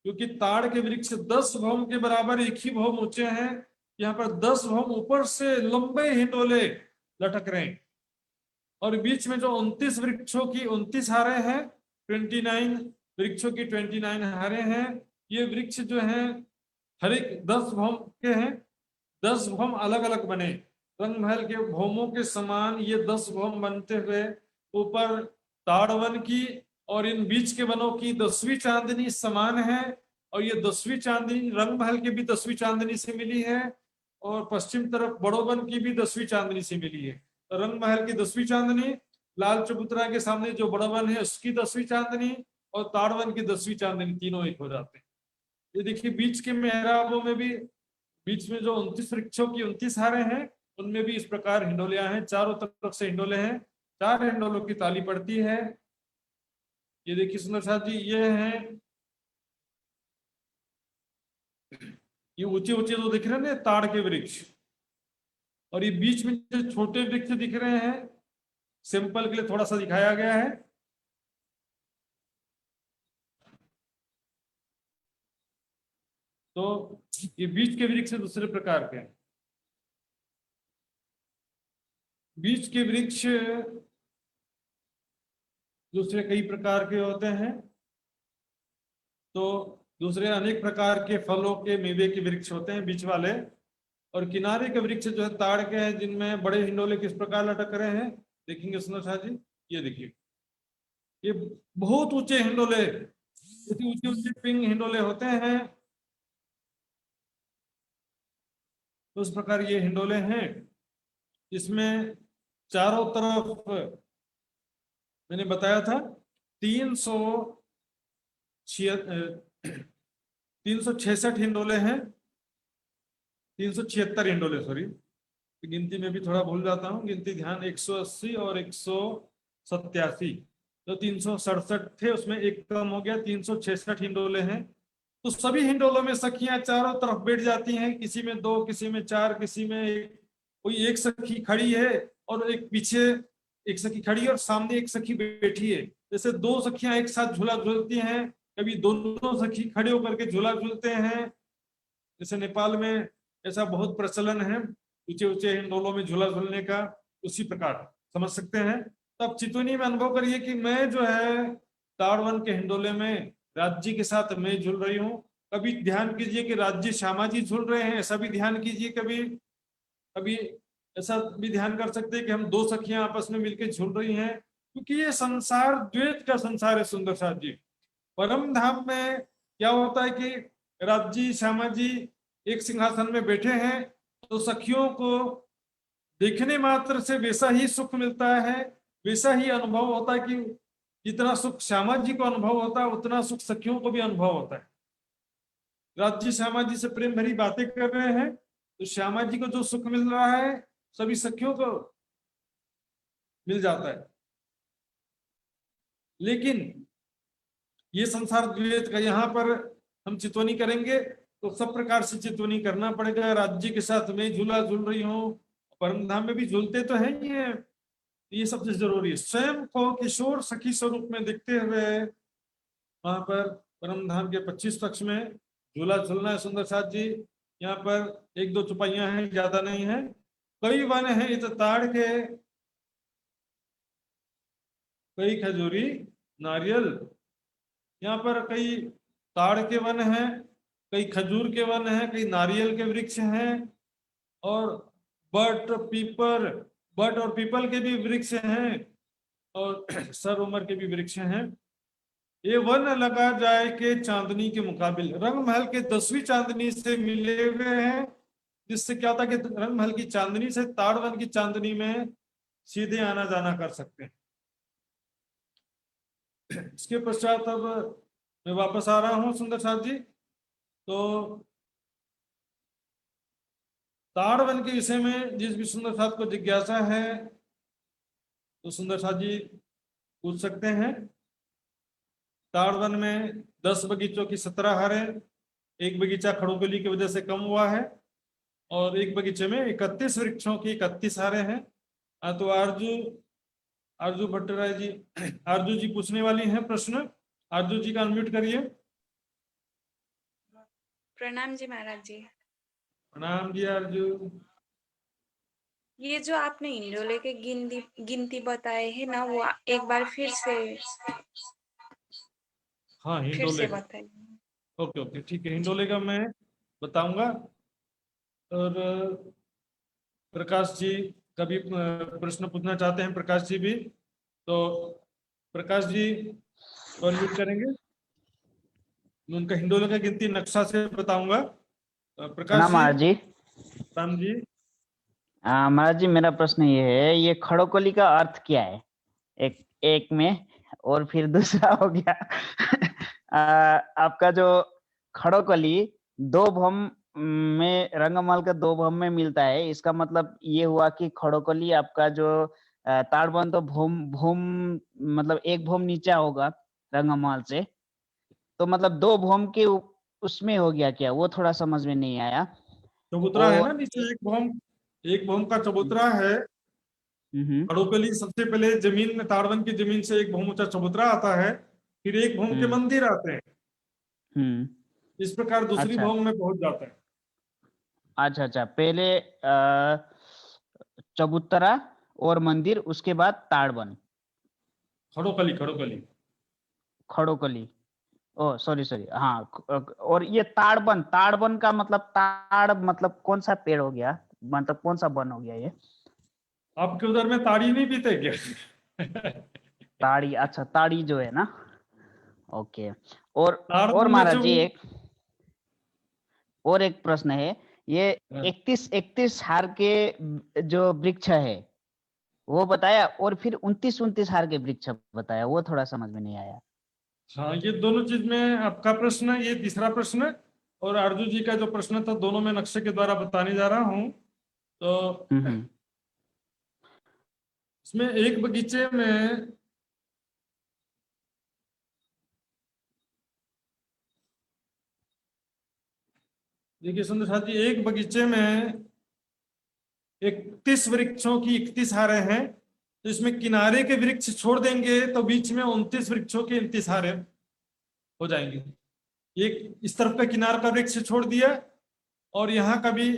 क्योंकि ताड़ के वृक्ष 10 भौम के बराबर एक ही भौम ऊंचे हैं। यहाँ पर 10 भौम ऊपर से लंबे हिंडोले लटक रहे हैं। और बीच में जो 29 वृक्षों की 29 हारें हैं, 29 वृक्षों की 29 हारें हैं। ये वृक्ष जो हैं हर एक 10 भौम के हैं, 10 भौम अलग अलग बने। रंग महल के भौमों के समान ये 10 भौम बनते हुए ऊपर ताड़वन की और इन बीच के वनों की 10वीं चांदनी समान है। और ये 10वीं चांदनी रंग महल की भी 10वीं चांदनी से मिली है और पश्चिम तरफ बड़ोवन की भी 10वीं चांदनी से मिली है। तो रंग महल की 10वीं चांदनी, लाल चबूतरा के सामने जो बड़ोवन है उसकी 10वीं चांदनी और ताड़वन की 10वीं चांदनी, तीनों एक हो जाते हैं। ये देखिए बीच के मेहराबों में भी, बीच में जो 29 वृक्षों की 29 हारें हैं उनमें भी इस प्रकार हिंडोलियां हैं, चारों तरफ से हिंडोले हैं, 4 हिंडोलों की ताली पड़ती है। ये देखिए सुंदर साथ जी, ये हैं ये ऊंचे ऊंचे जो दिख रहे हैं ना ताड़ के वृक्ष, और ये बीच में जो छोटे वृक्ष दिख रहे हैं सिंपल के लिए थोड़ा सा दिखाया गया है। तो ये बीच के वृक्ष दूसरे प्रकार के हैं। बीच के वृक्ष दूसरे कई प्रकार के होते हैं। तो दूसरे अनेक प्रकार के फलों के मेवे के वृक्ष होते हैं बीच वाले, और किनारे के वृक्ष जो है ताड़ के हैं जिनमें बड़े हिंडोले किस प्रकार लटक रहे हैं देखेंगे सुंदर शाह जी। ये देखिए ये बहुत ऊंचे हिंडोले, ऊंचे ऊंचे पिंग हिंडोले होते हैं। तो उस प्रकार ये हिंडोले हैं। इसमें चारों तरफ मैंने बताया था 366 हिंडोले हैं, 376 हिंडोले, सॉरी गिनती में भी थोड़ा भूल जाता हूँ, गिनती ध्यान 180 और 187, तो 367 थे, उसमें एक कम हो गया, 366 हिंडोले हैं। तो सभी हिंडोलों में सखियां चारों तरफ बैठ जाती हैं, किसी में 2, किसी में 4, किसी में एक, कोई एक सखी खड़ी है और एक पीछे एक सखी खड़ी है और सामने एक सखी बैठी है। जैसे 2 सखियां एक साथ झूला झूलती हैं, कभी दोनों सखी खड़े होकर के झूला झूलते हैं। जैसे नेपाल में ऐसा बहुत प्रचलन है ऊंचे ऊंचे हिंडोलों में झूला झूलने का, उसी प्रकार समझ सकते हैं। तो अब चितौनी में अनुभव करिए कि मैं जो है ताड़वन के हिंडोले में राज्य के साथ मैं झूल रही हूँ। कभी ध्यान कीजिए कि राज्य श्यामा जी झूल रहे हैं, ऐसा भी ध्यान कीजिए। कभी कभी ऐसा भी ध्यान कर सकते हैं कि हम 2 सखियां आपस में मिलकर झूल रही हैं, क्योंकि ये संसार द्वैत का संसार है सुंदर साथ जी। परम धाम में क्या होता है कि राज्य श्यामा जी एक सिंहासन में बैठे हैं, तो सखियों को देखने मात्र से वैसा ही सुख मिलता है, वैसा ही अनुभव होता है कि जितना सुख श्यामा जी को अनुभव होता है उतना सुख सखियों को भी अनुभव होता है। राज्य श्यामा जी से प्रेम भरी बातें कर रहे हैं, तो श्यामा जी को जो सुख मिल रहा है सभी सखियों को मिल जाता है। लेकिन ये संसार द्वैत का, यहाँ पर हम चितवनी करेंगे तो सब प्रकार से चितवनी करना पड़ेगा। राज्य के साथ मैं झूला झूल रही हूँ, परम धाम में भी झूलते तो हैं ये सबसे जरूरी है। स्वयं को किशोर सखी स्वरूप में दिखते हुए वहां पर परम धाम के 25 पक्ष में झूला झूलना है सुंदर साथ जी। यहाँ पर 1-2 चुपाइयां हैं, ज्यादा नहीं है। कई वन है इत ताड़ के, कई खजूरी नारियल। यहाँ पर कई ताड़ के वन हैं, कई खजूर के वन हैं, कई नारियल के वृक्ष हैं, और बट और पीपल के भी वृक्ष हैं, और सर उमर के भी वृक्ष हैं। ये वन लगा जाए के चांदनी के मुकाबिल, रंग महल के 10वीं चांदनी से मिले हुए हैं, जिससे क्या होता है कि रंग महल की चांदनी से ताड़वन की चांदनी में सीधे आना जाना कर सकते हैं। इसके पश्चात अब मैं वापस आ रहा हूं सुंदर साथ जी। तो ताड़वन के विषय में जिस भी सुंदर साथ को जिज्ञासा है तो सुंदर साथ जी पूछ सकते हैं। ताड़वन में 10 बगीचों की 17 हारें, एक बगीचा खड़ोगली की वजह से कम हुआ है, और एक बगीचे में 31 वृक्षों की 31 हारें हैं। तो आरजू भट्टराय जी, आरजू जी पूछने वाली हैं प्रश्न। आरजू जी का अनम्यूट करिए। प्रणाम जी महाराज जी। प्रणाम जी आरजू। ये जो आपने हिंडोले के गिनती बताए है ना, वो एक बार फिर से हाँ हिंडोले बताइए। ओके ठीक है, हिंडोले का मैं बताऊंगा। और प्रकाश जी कभी प्रश्न पूछना चाहते हैं, प्रकाश जी भी, तो प्रकाश जी अनम्यूट करेंगे। मैं उनका हिंडोले का गिनती नक्शा से बताऊंगा। प्रकाश प्रणाम जी। महाराज जी। राम जी। महाराज जी, मेरा प्रश्न ये है, ये खड़ोकली का अर्थ क्या है? एक में, और फिर दूसरा हो गया आपका जो खड़ोकली दो भौम में, रंगमहल का दो भौम में मिलता है, इसका मतलब ये हुआ कि खड़ोकली आपका जो ताड़बन तो भौम भौम मतलब एक भौम नीचे होगा रंगमहल से, तो मतलब दो भौम के उसमें हो गया क्या? वो थोड़ा समझ में नहीं आया। चबूतरा है ना और नीचे, एक भौम का चबूतरा है। खड़ोकली सबसे पहले जमीन में, ताड़वन की जमीन से एक भौम ऊंचा चबूतरा आता है, फिर एक भौम के मंदिर आते हैं। इस प्रकार दूसरी अच्छा भौम में पहुंच जाता है। अच्छा अच्छा, पहले चबूतरा और मंदिर, उसके बाद ताड़बन, खड़ोकली खड़ोकली खड़ोकली। ओ सॉरी सॉरी, हाँ। और ये ताड़बन, ताड़बन का मतलब, ताड़ मतलब कौन सा पेड़ हो गया, मतलब कौन सा वन हो गया ये? आपके उधर में ताड़ी नहीं पीते क्या? ताड़ी, अच्छा ताड़ी जो है ना, ओके। और ताड़वन में महाराज जो जी एक प्रश्न है, ये 31 हार के जो वृक्ष है वो बताया, और फिर 29 हार के वृक्ष बताया, वो थोड़ा समझ में नहीं आया। हाँ, ये दोनों चीज में आपका प्रश्न, ये तीसरा प्रश्न और अर्जुन जी का जो प्रश्न था, दोनों में नक्शे के द्वारा बताने जा रहा हूँ। तो इसमें एक बगीचे में देखिए सुंदर साथ जी, एक बगीचे में 31 वृक्षों की 31 हारें हैं, तो इसमें किनारे के वृक्ष छोड़ देंगे तो बीच में 29 वृक्षों के 29 हारें हो जाएंगे। एक इस तरफ का किनार का वृक्ष छोड़ दिया, और यहाँ का भी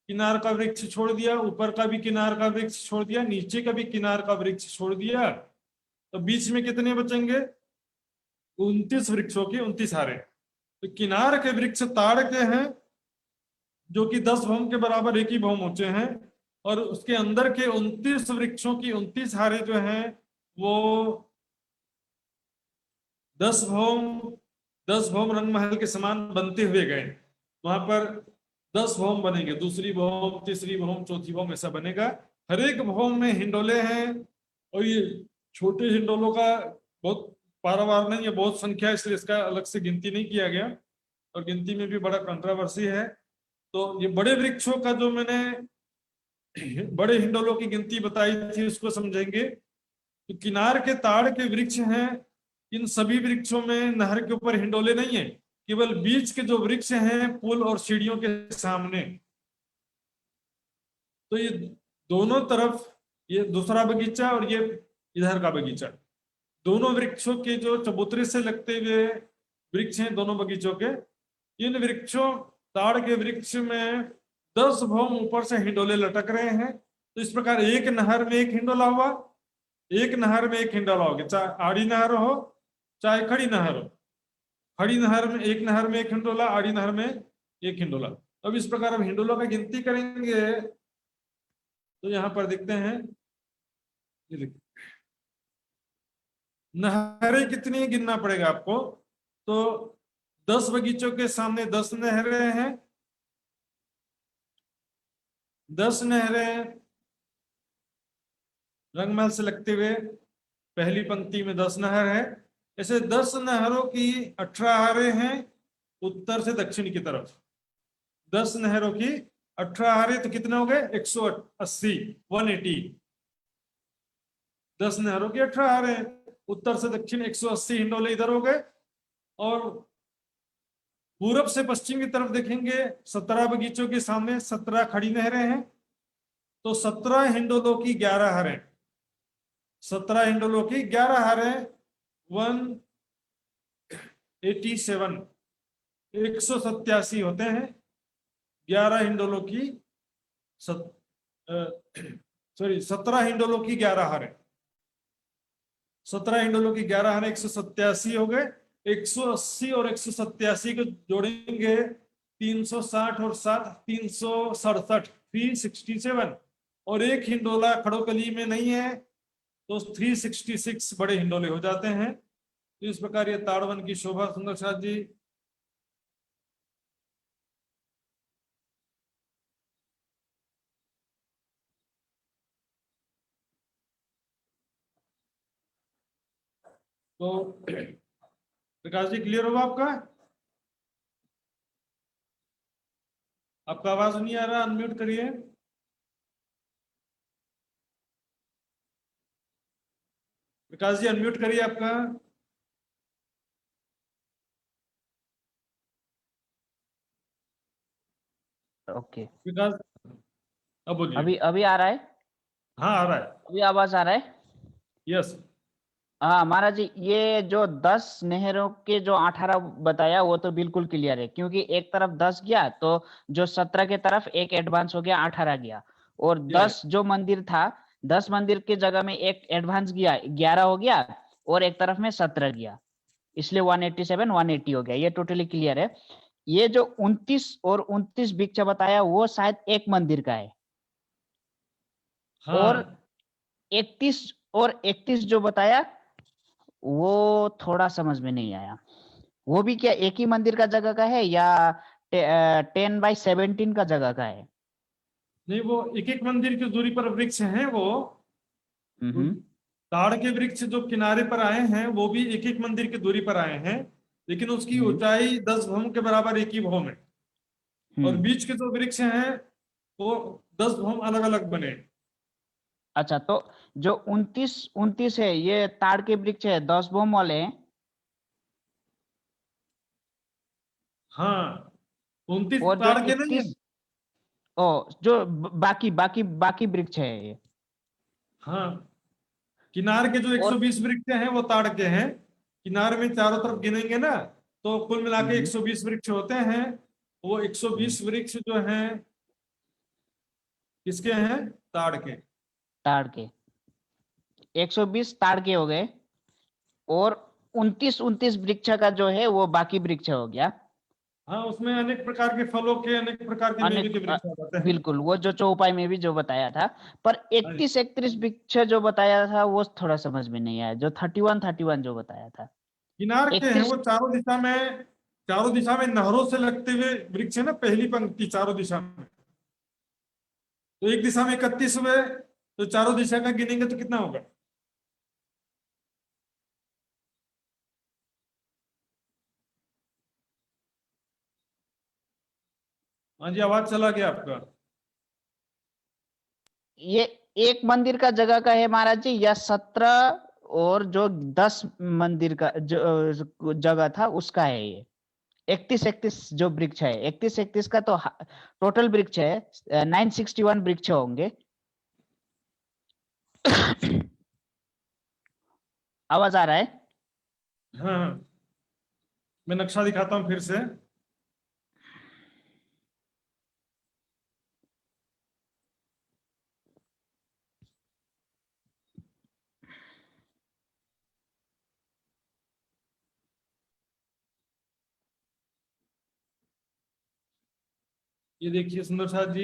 किनार का वृक्ष छोड़ दिया, ऊपर का भी किनार का वृक्ष छोड़ दिया, नीचे का भी किनार का वृक्ष छोड़ दिया, तो बीच में कितने बचेंगे? 29 वृक्षों की 29 हारें। तो किनार के वृक्ष ताड़ के हैं, जो कि 10 भौम के बराबर, एक ही भौम ऊंचे हैं, और उसके अंदर के 29 वृक्षों की 29 हारें जो हैं वो 10 भौम रंगमहल के समान बनते हुए गए। वहां पर 10 भौम बनेंगे, दूसरी भौम, तीसरी भौम, चौथी भौम, ऐसा बनेगा। हर एक भौम में हिंडोले हैं, और ये छोटे हिंडोलों का बहुत पारावार नहीं है, बहुत संख्या, इसलिए इसका अलग से गिनती नहीं किया गया, और गिनती में भी बड़ा कंट्रोवर्सी है। तो ये बड़े वृक्षों का जो मैंने बड़े हिंडोलों की गिनती बताई थी उसको समझेंगे। तो किनार के ताड़ के वृक्ष हैं, इन सभी वृक्षों में नहर के ऊपर हिंडोले नहीं है, केवल बीच के जो वृक्ष हैं पुल और सीढ़ियों के सामने। तो ये दोनों तरफ, ये दूसरा बगीचा और ये इधर का बगीचा, दोनों वृक्षों के जो चबूतरे से लगते हुए वृक्ष हैं दोनों बगीचों के, इन वृक्षों, ताड़ के वृक्ष में 10 भौम ऊपर से हिंडोले लटक रहे हैं। तो इस प्रकार एक नहर में एक हिंडोला हुआ, एक नहर में एक हिंडोला हो गया, चाहे आड़ी नहर हो चाहे खड़ी नहर हो। खड़ी नहर में एक, नहर में एक हिंडोला, आड़ी नहर में एक हिंडोला। अब इस प्रकार हम हिंडोलों की गिनती करेंगे, तो यहां पर देखते हैं, ये देखिए नहरें कितनी गिनना पड़ेगा आपको। तो 10 बगीचों के सामने 10 नहरें हैं, 10 नहरें रंगमहल से लगते हुए पहली पंक्ति में 10 नहर है। ऐसे 10 नहरों की 18 हारें हैं उत्तर से दक्षिण की तरफ। 10 नहरों की 18 हारें, तो कितने हो गए? 180, 180। 10 नहरों की 18 हारें, उत्तर से दक्षिण 180 हिंडोले इधर हो गए। और पूरब से पश्चिम की तरफ देखेंगे, 17 बगीचों के सामने 17 खड़ी नहरें हैं, तो 17 हिंडोलों की 11 हारें, 17 हिंडोलों की 11 हारें 187, 187 होते हैं 11 हिंडोलों की, 17 हिंडोलों की 11 हारें, 17 हिंडोलों की 11 हारें 187 हो गए। 180 और 187 को जोड़ेंगे 360 और 7 367, 367। और एक हिंडोला खड़ोकली में नहीं है, तो 366 बड़े हिंडोले हो जाते हैं। तो इस प्रकार ये ताड़वन की शोभा सुंदर साथ जी। तो प्रकाश जी क्लियर होगा आपका? आपका आवाज नहीं आ रहा, अनम्यूट करिए। प्रकाश जी अनम्यूट करिए आपका। ओके, विकास, अब बोलिए। अभी अभी आ रहा है? हाँ आ रहा है। अभी आवाज आ रहा है? यस। हाँ महाराज जी, ये जो 10 नहरों के जो 18 बताया वो तो बिल्कुल क्लियर है, क्योंकि एक तरफ 10 गया तो जो 17 के तरफ एक एडवांस हो गया, 18 गया। और ये 10 जो मंदिर था, 10 मंदिर की जगह में एक एडवांस गया, 11 हो गया, और एक तरफ में 17 गया, इसलिए 187 180 हो गया। ये टोटली क्लियर है। ये जो 29 और 29 भिक्षा बताया वो शायद एक मंदिर का है। और हाँ 31 और 31 जो बताया वो थोड़ा समझ में नहीं आया। वो भी क्या एक ही मंदिर का जगह का है या 10/17 का जगह का है? नहीं, वो एक एक मंदिर की दूरी पर वृक्ष हैं वो। हम्म ताड़ के वृक्ष जो किनारे पर आए हैं वो भी एक एक मंदिर की दूरी पर आए हैं, लेकिन उसकी हम्म ऊंचाई 10 भौम के बराबर एक ही भौम है। और हम्म। बीच के जो वृक्ष हैं वो 10 भौम अलग अलग बने। अच्छा, तो जो 29 है ये ताड़ के वृक्ष है, 10 बोम वाले हैं। हाँ 29 और जो ताड़ के नहीं है। 31, ओ, जो बाकी बाकी बाकी वृक्ष है ये। हाँ किनार के जो और 120 वृक्ष हैं वो ताड़ के हैं। किनारे में चारों तरफ गिनेंगे ना, तो कुल मिला के हम्म 120 वृक्ष होते हैं। वो हम्म, 120 वृक्ष जो हैं किसके हैं? ताड़ के। ताड़ के 120 ताड़ के हो गए। और 29 वृक्ष का जो है वो बाकी वृक्ष हो गया। हाँ उसमें अनेक प्रकार के फलों के, अनेक प्रकार के मेवे अनेक के वृक्ष आ जाते हैं। बिल्कुल, वो जो चौपाई में भी जो बताया था। पर हाँ, 31 वृक्ष जो बताया था वो थोड़ा समझ में नहीं आया, जो 31 जो बताया था। किनार के हैं 31, वो चारों दिशा में। चारों दिशा में नहरों से लगते हुए वृक्ष है ना, पहली पंक्ति चारों दिशा में। तो एक दिशा में 31 हुए, तो चारों दिशा का गिनेंगे तो कितना होगा? हाँ जी आवाज चला गया आपका। ये एक मंदिर का जगह का है महाराज जी, या 17 और जो 10 मंदिर का जो जगह था उसका है ये? 31 जो वृक्ष है, 31 का तो टोटल वृक्ष है, 961 वृक्ष होंगे। आवाज आ रहा है? हाँ हाँ, मैं नक्शा दिखाता हूँ फिर से। ये देखिए सुंदर साथ जी,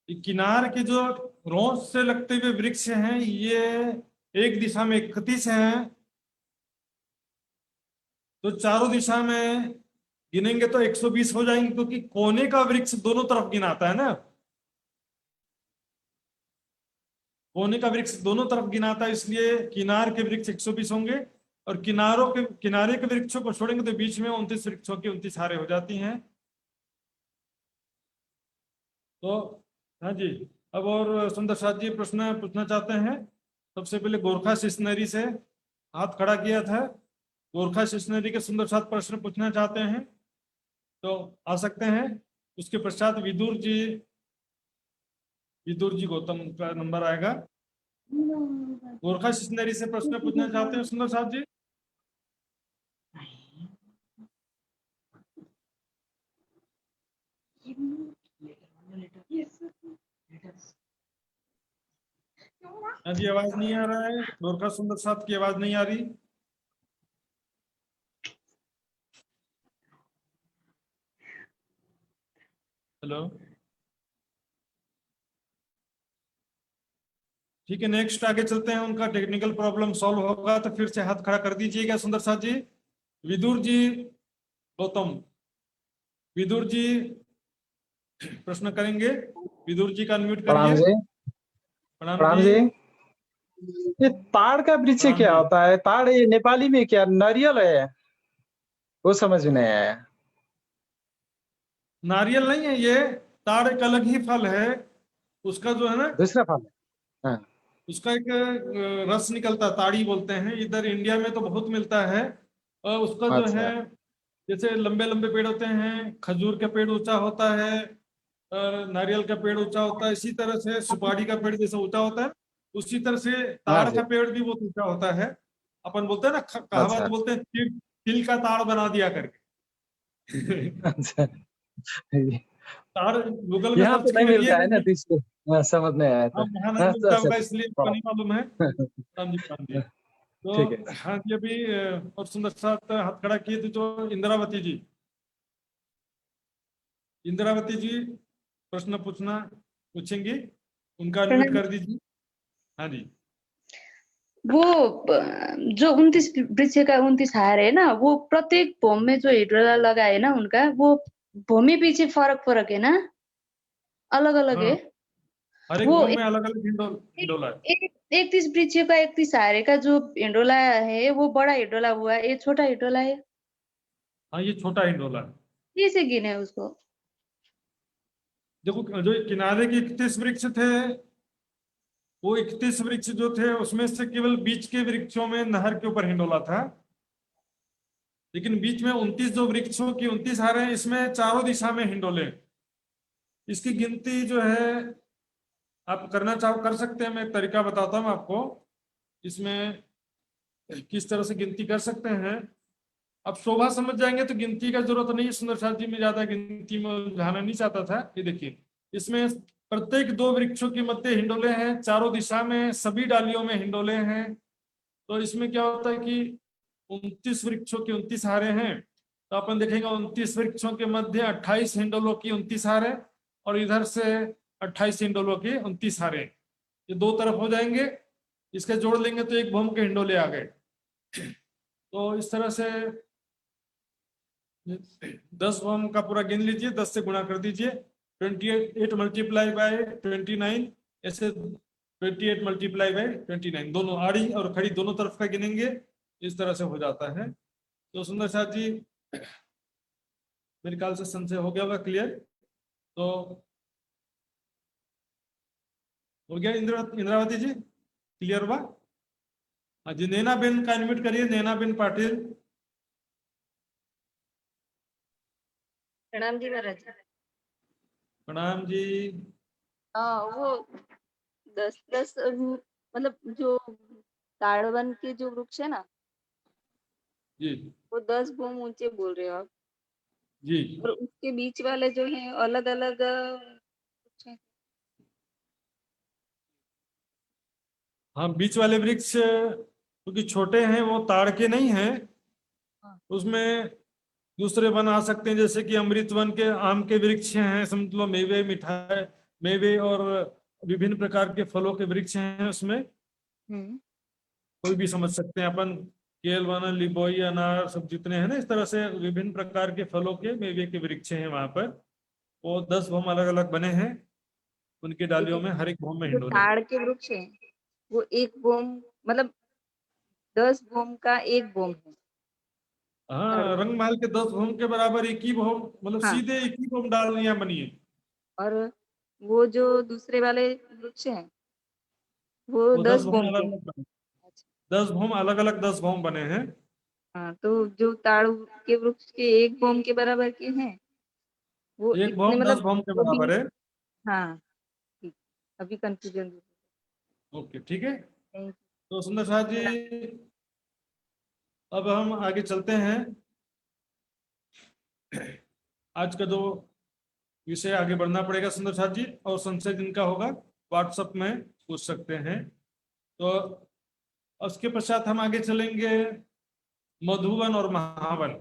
ये किनार के जो रोज से लगते हुए वृक्ष हैं ये एक दिशा में 31 हैं। तो चारों दिशा में गिनेंगे तो 120 हो जाएंगे, क्योंकि कोने का वृक्ष दोनों तरफ गिनाता है ना। कोने का वृक्ष दोनों तरफ गिनाता है, इसलिए किनार के वृक्ष 120 होंगे। और किनारे के वृक्षों को छोड़ेंगे तो बीच में 29 वृक्षों की 29 हारें हो जाती हैं। तो हाँ जी, अब और सुंदर साथ जी प्रश्न पूछना चाहते हैं? सबसे पहले गोरखा स्टेशनरी से हाथ खड़ा किया था। गोरखा स्टेशनरी के सुंदर साथ प्रश्न पूछना चाहते हैं तो आ सकते हैं। उसके पश्चात विदुर जी गौतम का नंबर आएगा। गोरखा स्टेशनरी से प्रश्न पूछना चाहते हैं सुंदर साथ जी? हाँ जी आवाज नहीं आ रहा है, गोरखा सुंदर साथ की आवाज नहीं आ रही। हेलो। ठीक है, नेक्स्ट आगे चलते हैं। उनका टेक्निकल प्रॉब्लम सॉल्व होगा तो फिर से हाथ खड़ा कर दीजिएगा सुंदर साथ जी। विदुर जी, गौतम, विदुर जी प्रश्न करेंगे। विदुर जी का अनम्यूट प्रणाम करिए। जी। प्रणाम प्रणाम जी। जी। ये ताड़ का वृक्ष प्रणाम क्या जी। होता है? ताड़ ये नेपाली में क्या नारियल है? वो समझ में नहीं आया। नारियल नहीं है ये, ताड़ एक अलग ही फल है। उसका जो है ना, दूसरा फल है। हाँ। उसका एक रस निकलता है, ताड़ी बोलते हैं। इधर इंडिया में तो बहुत मिलता है। और उसका जो है, अच्छा। जैसे लंबे लंबे पेड़ होते हैं, खजूर का पेड़ ऊंचा होता है और नारियल का पेड़ ऊंचा होता है, इसी तरह से सुपारी का पेड़ जैसे ऊंचा होता है, उसी तरह से हाँ ताड़ जी। का पेड़ भी बहुत ऊंचा होता है। अपन बोलते हैं ना, अच्छा। कहावत बोलते हैं, तिल का ताड़ बना दिया करके। अच्छा। ताड़ गूगल में यहाँ सर्च तो नहीं मिलता है ना, करिए। तो इसको समझ नहीं आया था। हाँ, वहाँ नहीं हाँ, तो मिलता अच्छा होगा अच्छा। इसलिए आपको प्रणाम। नहीं मालूम है। राम जी, राम जी। ठीक है। तो हाँ जी, अभी और सुंदर साथ हाथ खड़ा किए थे जो इंदिरावती जी। इंदिरावती जी प्रश्न पूछेंगी, उनका अनम्यूट प्रणाम। कर दीजिए। हाँ जी। वो जो 29 वृक्ष का 29 हार है ना, वो प्रत्येक भूम में जो हिडोला लगा है ना उनका, वो भूमि पीछे फर्क फर्क है ना, अलग अलग हाँ, है। हर एक वो भूमि में अलग अलग हिंडोला है। 31 वृक्ष का 31 हारे का जो हिडोला है, वो बड़ा हिडोला हुआ, ये छोटा हिडोला है। हाँ, ये छोटा हिंडोला है। कैसे गिने उसको? देखो, जो किनारे के 31 वृक्ष थे, वो 31 वृक्ष जो थे उसमें से केवल बीच के वृक्षों में नहर के ऊपर हिंडोला था। लेकिन बीच में 29 जो वृक्षों की 29 हारे हैं, इसमें चारों दिशा में हिंडोले हैं। इसकी गिनती जो है, आप करना चाहो कर सकते हैं, मैं एक तरीका बताता हूँ आपको। इसमें किस तरह से गिनती कर सकते हैं, अब शोभा समझ जाएंगे तो गिनती का जरूरत नहीं है। सुंदर साथ जी में ज्यादा गिनती में उलझाना नहीं चाहता था। ये देखिए, इसमें प्रत्येक दो वृक्षों के मध्य हिंडोले हैं, चारों दिशा में सभी डालियों में हिंडोले हैं। तो इसमें क्या होता है कि 29 वृक्षों के 29 हारे हैं, तो अपन देखेंगे 29 वृक्षों के मध्य 28 हिंडोलों की 29 हारे, और इधर से 28 हिंडोलों की 29 हारे। ये दो तरफ हो जाएंगे, इसके जोड़ लेंगे तो एक भूम के हिंडोले आ गए। तो इस तरह से 10 भूम का पूरा गिन लीजिए, 10 से गुणा कर दीजिए। 28 मल्टीप्लाई बाय 29, ऐसे 28 मल्टीप्लाई बाय 29, दोनों आड़ी और खड़ी दोनों तरफ का गिनेंगे, इस तरह से हो जाता है। तो सुंदर साथ जी, मेरे ख्याल से संशय हो गया होगा क्लियर। तो हो गया इंद्रावती जी, क्लियर हुआ? हाँ जी, नैना बेन का इनवाइट करिए, नैना बेन पाटिल। प्रणाम जी महाराज। प्रणाम जी। हाँ, वो 10 मतलब जो ताड़वन के जो वृक्ष है ना, जी वो 10 भूम ऊंचे बोल रहे हो आप, जी। और उसके बीच वाले जो है अलग अलग वृक्ष हैं। हाँ, बीच वाले वृक्ष क्योंकि छोटे हैं, वो ताड़ के नहीं हैं। हाँ। उसमें दूसरे वन आ सकते हैं, जैसे कि अमृत वन के आम के वृक्ष हैं, समझ लो मेवे मिठाई, मेवे और विभिन्न प्रकार के फलों के वृक्ष हैं उसमें। हम्म। कोई भी समझ सकते हैं अपन, केल वन, लिबोई, अनार, सब जितने हैं ना, इस तरह से विभिन्न प्रकार के फलों के मेवे के वृक्ष हैं वहां पर। वो 10 भूम अलग अलग बने हैं, उनके डालियों में हर एक भूम में जो हिंडोले हैं। ताड़ के वृक्ष है, वो एक भूम मतलब 10 भूम का एक भूम है हाँ, ताड़वन। रंगमहल के 10 भूम के बराबर एक ही भूम, मतलब हाँ, सीधे एक ही भूम डालियां बनी है। और वो जो दूसरे वाले वृक्ष हैं, वो वो 10 10 भूम भूम के अलग हैं। अलग बने, 10 भूम अलग अलग 10 भूम बने हैं। हाँ, तो जो ताड़ के वृक्ष के एक भूम के बराबर के हैं, वो एक इतने भूम 10 मतलब भूम के वो भी। बराबर है। हाँ, ठीक। अभी कंफ्यूजन। ओके, ठीक है। थैंक तो सुंदर साहब जी, अब हम आगे चलते हैं। आज का जो विषय आगे बढ़ना पड़ेगा सुंदर साहब जी, और संशय जिनका होगा व्हाट्सएप में पूछ सकते हैं। तो उसके पश्चात हम आगे चलेंगे मधुवन और महावन,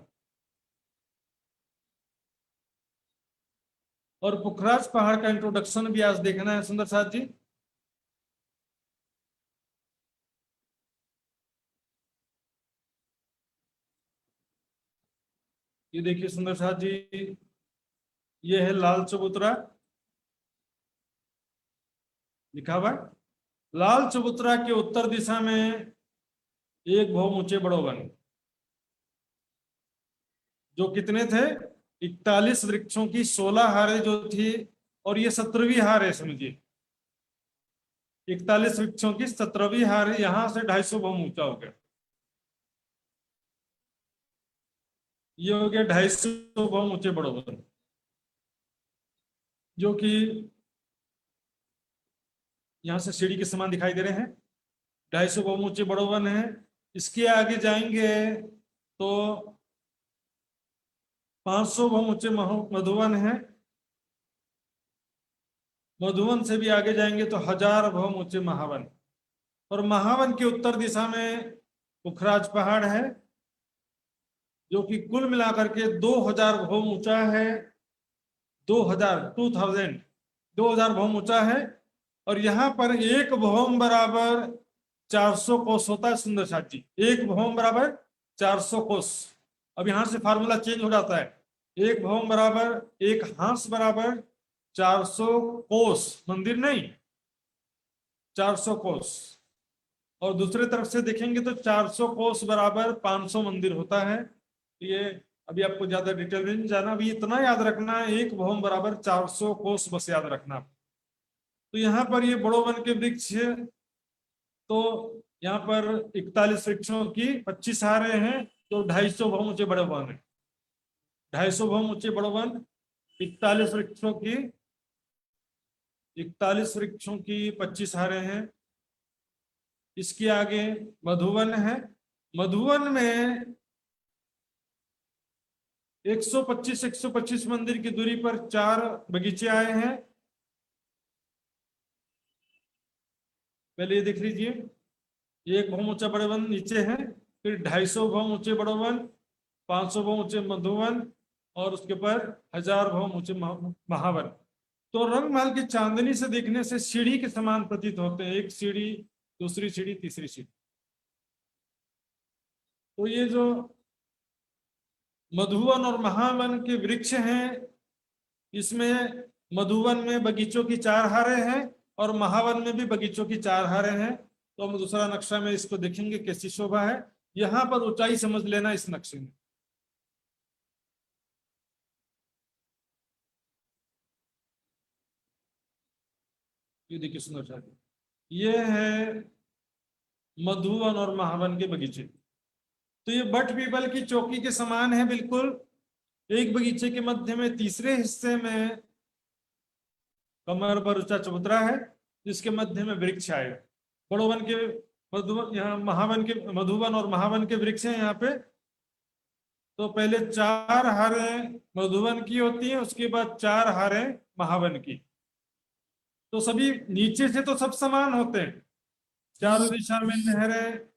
और पुखराज पहाड़ का इंट्रोडक्शन भी आज देखना है सुंदर साहब जी। ये देखिए सुंदर साथ जी, ये है लाल चबूतरा लिखा हुआ है। लाल चबूतरा के उत्तर दिशा में एक बहुत ऊंचे बड़ो वन, जो कितने थे, 41 वृक्षों की 16 हारें जो थी, और ये 17वीं हार है समझिए। 41 वृक्षों की 17वीं हार, यहां से 250 भौम ऊंचा हो गया। ये हो गया 250 भौम ऊंचे बड़ो वन, जो कि यहां से सीढ़ी के समान दिखाई दे रहे हैं। 250 भौम ऊंचे बड़ो वन है। इसके आगे जाएंगे तो 500 भौम ऊंचे मधुवन है। मधुवन से भी आगे जाएंगे तो 1000 भौम ऊंचे महावन, और महावन के उत्तर दिशा में पुखराज पहाड़ है, जो कि कुल मिलाकर के 2000 भौम ऊंचा है। 2000 भौम ऊंचा है। और यहाँ पर एक भौम बराबर 400 कोस होता है सुंदर साथ जी। एक भौम बराबर 400 कोस। अब यहाँ से फार्मूला चेंज हो जाता है। एक भौम बराबर, एक हांस बराबर 400 कोस, मंदिर नहीं, 400 कोस। और दूसरे तरफ से देखेंगे तो 400 कोस बराबर 500 मंदिर होता है। ये अभी आपको ज्यादा डिटेल में नहीं जाना, अभी इतना याद रखना है, एक भौम बराबर 400 कोस, बस याद रखना। तो यहाँ पर ये बड़ो वन के वृक्ष है। तो यहाँ पर 41 वृक्षों की 25 हारें हैं, तो 250 भौम ऊंचे बड़े वन है। 250 भौम ऊंचे बड़ो वन, 41 वृक्षों की 25 हारें हैं। इसके आगे मधुवन है। मधुवन में 125 मंदिर की दूरी पर 4 बगीचे आए हैं। पहले ये देख लीजिए, एक भौम ऊंचा बड़े वन नीचे है, फिर 250 भौम ऊंचे बड़े वन, 500 भौम ऊंचे मधुवन, और उसके ऊपर 1000 भौम ऊंचे महावन। तो रंगमहल की चांदनी से देखने से सीढ़ी के समान प्रतीत होते हैं, एक सीढ़ी, दूसरी सीढ़ी, तीसरी सीढ़ी। तो ये जो मधुवन और महावन के वृक्ष हैं, इसमें मधुवन में बगीचों की 4 हारें हैं और महावन में भी बगीचों की 4 हारें हैं। तो हम दूसरा नक्शा में इसको देखेंगे कैसी शोभा है। यहाँ पर ऊंचाई समझ लेना इस नक्शे में। ये देखिए सुंदर सा, ये है मधुवन और महावन के बगीचे। तो ये बट पीपल की चौकी के समान है बिल्कुल। एक बगीचे के मध्य में तीसरे हिस्से में कमर पर ऊंचा चबूतरा है, जिसके मध्य में वृक्ष आए। बड़ोवन के मधुवन, यहाँ मधुवन और महावन के वृक्ष हैं यहाँ पे। तो पहले 4 हारें मधुवन की होती हैं, उसके बाद 4 हारें महावन की। तो सभी नीचे से तो सब समान होते हैं। चारों दिशा में नहरें,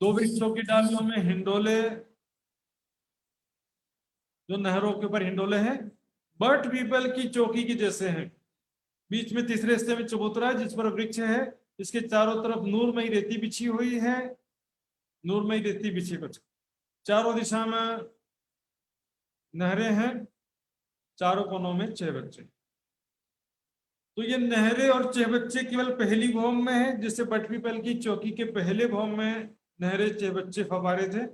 2 वृक्षों की डालियों में हिंडोले, जो नहरों के ऊपर हिंडोले हैं, बट पीपल की चौकी की जैसे हैं। बीच में तीसरे हिस्से में चबूतरा है, जिस पर वृक्ष है। इसके चारों तरफ नूरमयी रेती बिछी हुई है, नूरमयी रेती बिछी कुछ। चारों दिशा में नहरें हैं, चारों कोनों में 6 बच्चे। तो ये नहरें और 6 बच्चे केवल पहली भौम में है, जिससे बट पीपल की चौकी के पहले भौम में नहरें, 6 बच्चे, फव्वारे थे।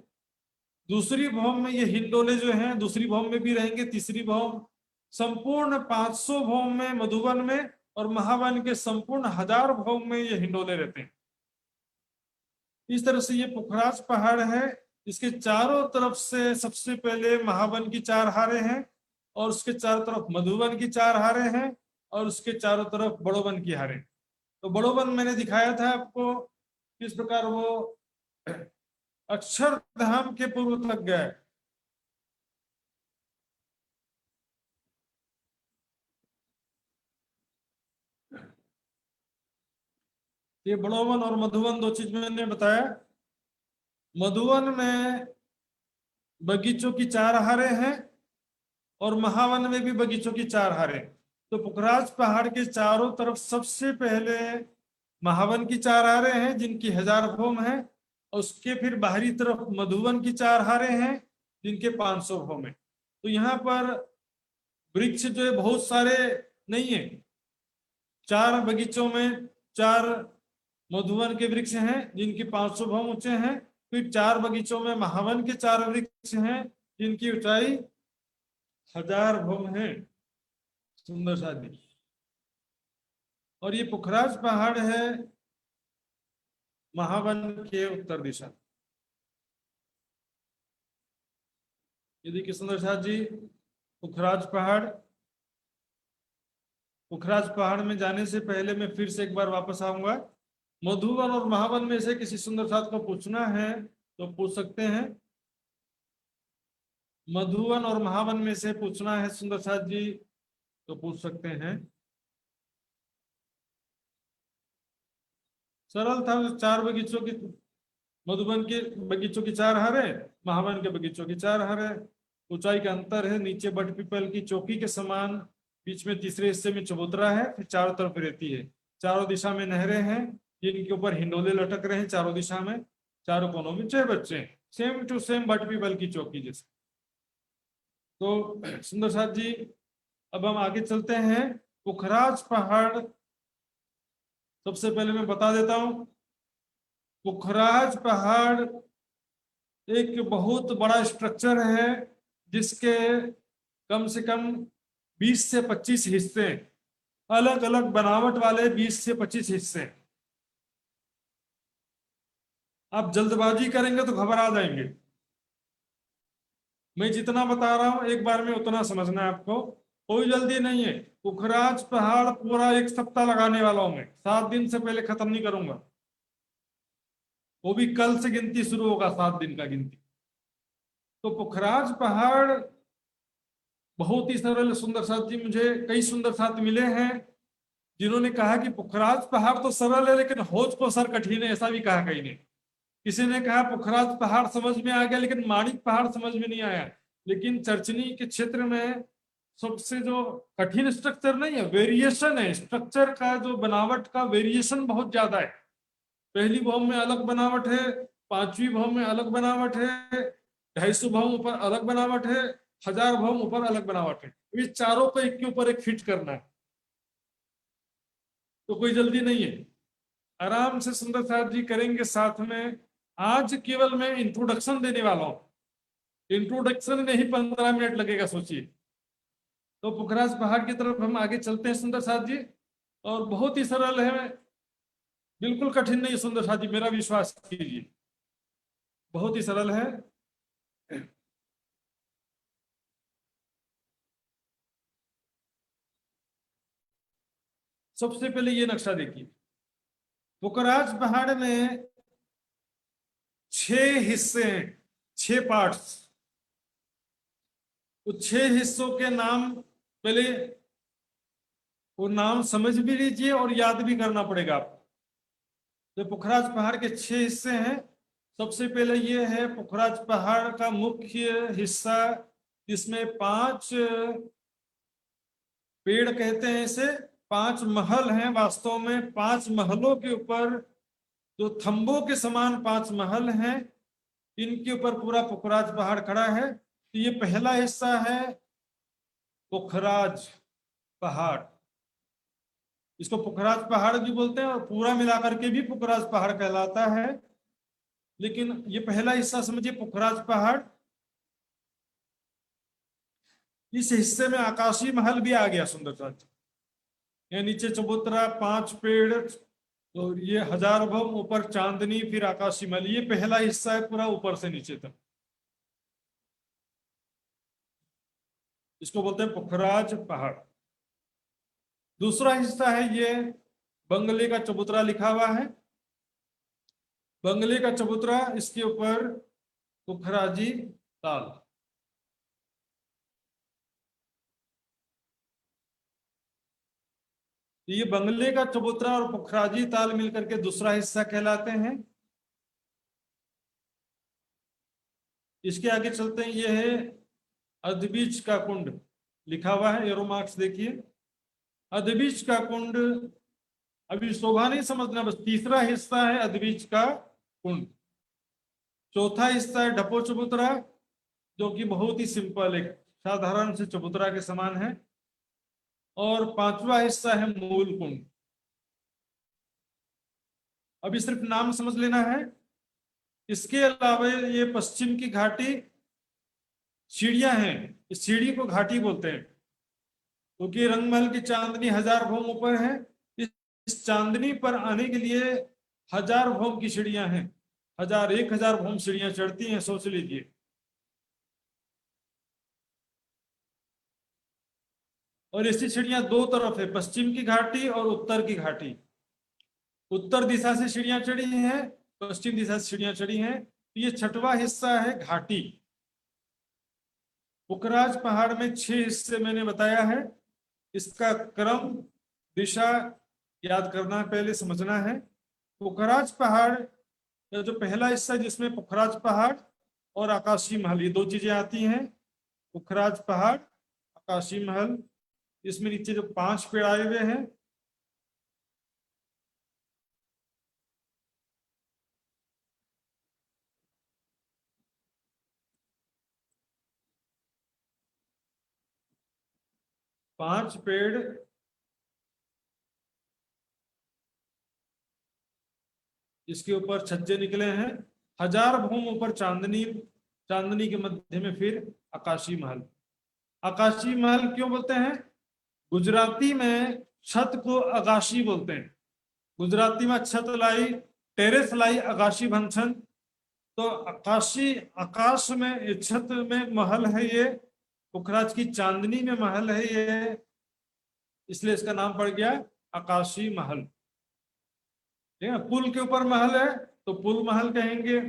दूसरी भौम में ये हिंडोले जो हैं दूसरी भौम में भी रहेंगे। तीसरी भौम संपूर्ण 500 भौम में मधुवन में, और महावन के संपूर्ण 1000 भौम में ये हिंडोले रहते हैं। इस तरह से ये पुखराज पहाड़ है। इसके चारों तरफ से सबसे पहले महावन की 4 हारें हैं, और उसके चारों तरफ मधुवन की 4 हारें हैं, और उसके चारों तरफ बड़ोवन की हारें। तो बड़ोवन मैंने दिखाया था आपको किस प्रकार वो अक्षरधाम के पूर्व तक गए। ये बड़ोवन और मधुवन 2 चीज मैंने बताया। मधुवन में बगीचों की 4 हारें हैं, और महावन में भी बगीचों की 4 हारें। तो पुखराज पहाड़ के चारों तरफ सबसे पहले महावन की 4 हारें हैं, जिनकी 1000 भौम है। और उसके फिर बाहरी तरफ मधुवन की 4 हारें हैं, जिनके 500 भौम है। तो यहाँ पर वृक्ष जो है बहुत सारे नहीं है, 4 बगीचों में 4 मधुवन के वृक्ष हैं जिनकी 500 भौम ऊंचे हैं, फिर 4 बगीचों में महावन के 4 वृक्ष हैं जिनकी ऊंचाई 1000 भौम है। सुंदर शादी। और ये पुखराज पहाड़ है महावन के उत्तर दिशा। ये देखिए सुंदर साथ जी, पुखराज पहाड़। पुखराज पहाड़ में जाने से पहले मैं फिर से एक बार वापस आऊंगा। मधुवन और महावन में से किसी सुंदर साथ को पूछना है तो पूछ सकते हैं। मधुवन और महावन में से पूछना है सुंदर साथ जी तो पूछ सकते हैं। सरल था। 4 बगीचों की, मधुबन के बगीचों की 4 हरे, महावन के बगीचों की 4 हरे। ऊंचाई का अंतर है, नीचे बट पीपल की चौकी के समान, बीच में तीसरे हिस्से में चबूतरा है, फिर चारों तरफ रहती है। चारों दिशा में नहरें हैं जिनके ऊपर हिंडोले लटक रहे हैं चारों दिशा में। चारों कोनों में 6 बच्चे हैं, सेम टू सेम बट पीपल की चौकी जैसे। तो सुंदर साथ जी अब हम आगे चलते हैं। पुखराज पहाड़, सबसे पहले मैं बता देता हूं, पुखराज पहाड़ एक बहुत बड़ा स्ट्रक्चर है जिसके कम से कम 20 से 25 हिस्से, अलग अलग बनावट वाले 20 से 25 हिस्से। आप जल्दबाजी करेंगे तो घबरा जाएंगे। मैं जितना बता रहा हूं एक बार में उतना समझना है आपको, कोई जल्दी नहीं है। पुखराज पहाड़ पूरा 1 सप्ताह लगाने वाला हूं मैं, 7 दिन से पहले खत्म नहीं करूंगा। वो भी कल से गिनती शुरू होगा, 7 दिन का गिनती। तो पुखराज पहाड़ बहुत ही सरल सुंदर साथ जी। मुझे कई सुंदर साथ मिले हैं जिन्होंने कहा कि पुखराज पहाड़ तो सरल है लेकिन होज को सर कठिन है, ऐसा भी कहा कहीं ने। किसी ने कहा पुखराज पहाड़ समझ में आ गया लेकिन माणिक पहाड़ समझ में नहीं आया। लेकिन चरचनी के क्षेत्र में सबसे जो कठिन स्ट्रक्चर नहीं है, वेरिएशन है स्ट्रक्चर का, जो बनावट का वेरिएशन बहुत ज्यादा है। पहली भौम में अलग बनावट है, 5वीं भौम में अलग बनावट है, 250 भौम ऊपर अलग बनावट है, 1000 भौम ऊपर अलग बनावट है। ये चारों को एक के ऊपर एक फिट करना है, तो कोई जल्दी नहीं है। आराम से सुंदर साथ जी करेंगे साथ में। आज केवल मैं इंट्रोडक्शन देने वाला हूं, इंट्रोडक्शन में ही 15 मिनट लगेगा, सोचिए। तो पुखराज पहाड़ की तरफ हम आगे चलते हैं सुंदर साथ जी। और बहुत ही सरल है, बिल्कुल कठिन नहीं सुंदर साथ जी, मेरा विश्वास कीजिए, बहुत ही सरल है। सबसे पहले ये नक्शा देखिए। पुखराज पहाड़ में 6 हिस्से हैं, 6 पार्ट्स। उस 6 हिस्सों के नाम पहले वो नाम समझ भी लीजिए और याद भी करना पड़ेगा आपको। तो पुखराज पहाड़ के 6 हिस्से हैं। सबसे पहले ये है पुखराज पहाड़ का मुख्य हिस्सा, जिसमें 5 पेड़ कहते हैं इसे, 5 महल हैं। वास्तव में 5 महलों के ऊपर जो थंबों के समान 5 महल हैं, इनके ऊपर पूरा पुखराज पहाड़ खड़ा है। तो ये पहला हिस्सा है पुखराज पहाड़, इसको पुखराज पहाड़ भी बोलते हैं और पूरा मिलाकर के भी पुखराज पहाड़ कहलाता है। लेकिन ये पहला हिस्सा समझिए पुखराज पहाड़। इस हिस्से में आकाशीय महल भी आ गया सुंदर साथ। ये नीचे चबूतरा, 5 पेड़, तो ये 1000 भौम, ऊपर चांदनी, फिर आकाशीय महल। ये पहला हिस्सा है पूरा ऊपर से नीचे तक, इसको बोलते हैं पुखराज पहाड़। दूसरा हिस्सा है ये बंगले का चबूतरा, लिखा हुआ है बंगले का चबूतरा, इसके ऊपर पुखराजी ताल। ये बंगले का चबूतरा और पुखराजी ताल मिलकर के दूसरा हिस्सा कहलाते हैं। इसके आगे चलते हैं, ये है अदबीज का कुंड, लिखा हुआ है, एरो मार्क्स देखिए, अदबीज का कुंड। अभी शोभा नहीं समझना, बस तीसरा हिस्सा है अदबीज का कुंड। चौथा हिस्सा है ढपो चबूतरा, जो कि बहुत ही सिंपल, एक साधारण से चबूतरा के समान है। और पांचवा हिस्सा है मूल कुंड। अभी सिर्फ नाम समझ लेना है। इसके अलावा ये पश्चिम की घाटी सीढ़ियां हैं, इस सीढ़ी को घाटी बोलते हैं, क्योंकि रंगमहल की चांदनी 1000 भौम ऊपर है। इस चांदनी पर आने के लिए 1000 भौम की सीढ़ियां हैं, 1000 भौम सीढ़ियां चढ़ती हैं, सोच लीजिए। और ऐसी सीढ़ियां दो तरफ है, पश्चिम की घाटी और उत्तर की घाटी। उत्तर दिशा से सीढ़ियां चढ़ी हैं, पश्चिम दिशा से सीढ़ियां चढ़ी हैं। तो ये छठवा हिस्सा है घाटी। पुखराज पहाड़ में 6 हिस्से मैंने बताया है। इसका क्रम दिशा याद करना है, पहले समझना है। पुखराज पहाड़ का जो पहला हिस्सा, जिसमें पुखराज पहाड़ और आकाशी महल, ये 2 चीजें आती हैं। पुखराज पहाड़, आकाशी महल। इसमें नीचे जो 5 पेड़ आए हुए हैं, पांच पेड़ इसके ऊपर छज्जे निकले हैं। 1000 भौम ऊपर चांदनी, चांदनी के मध्य में फिर आकाशी महल। आकाशी महल क्यों बोलते हैं? गुजराती में छत को अगाशी बोलते हैं। गुजराती में छत लाई, टेरेस लाई अगाशी भनछन। तो आकाशी, आकाश में, छत में महल है ये। पुखराज की चांदनी में महल है ये, इसलिए इसका नाम पड़ गया आकाशी महल। ठीक है। पुल के ऊपर महल है तो पुल महल कहेंगे।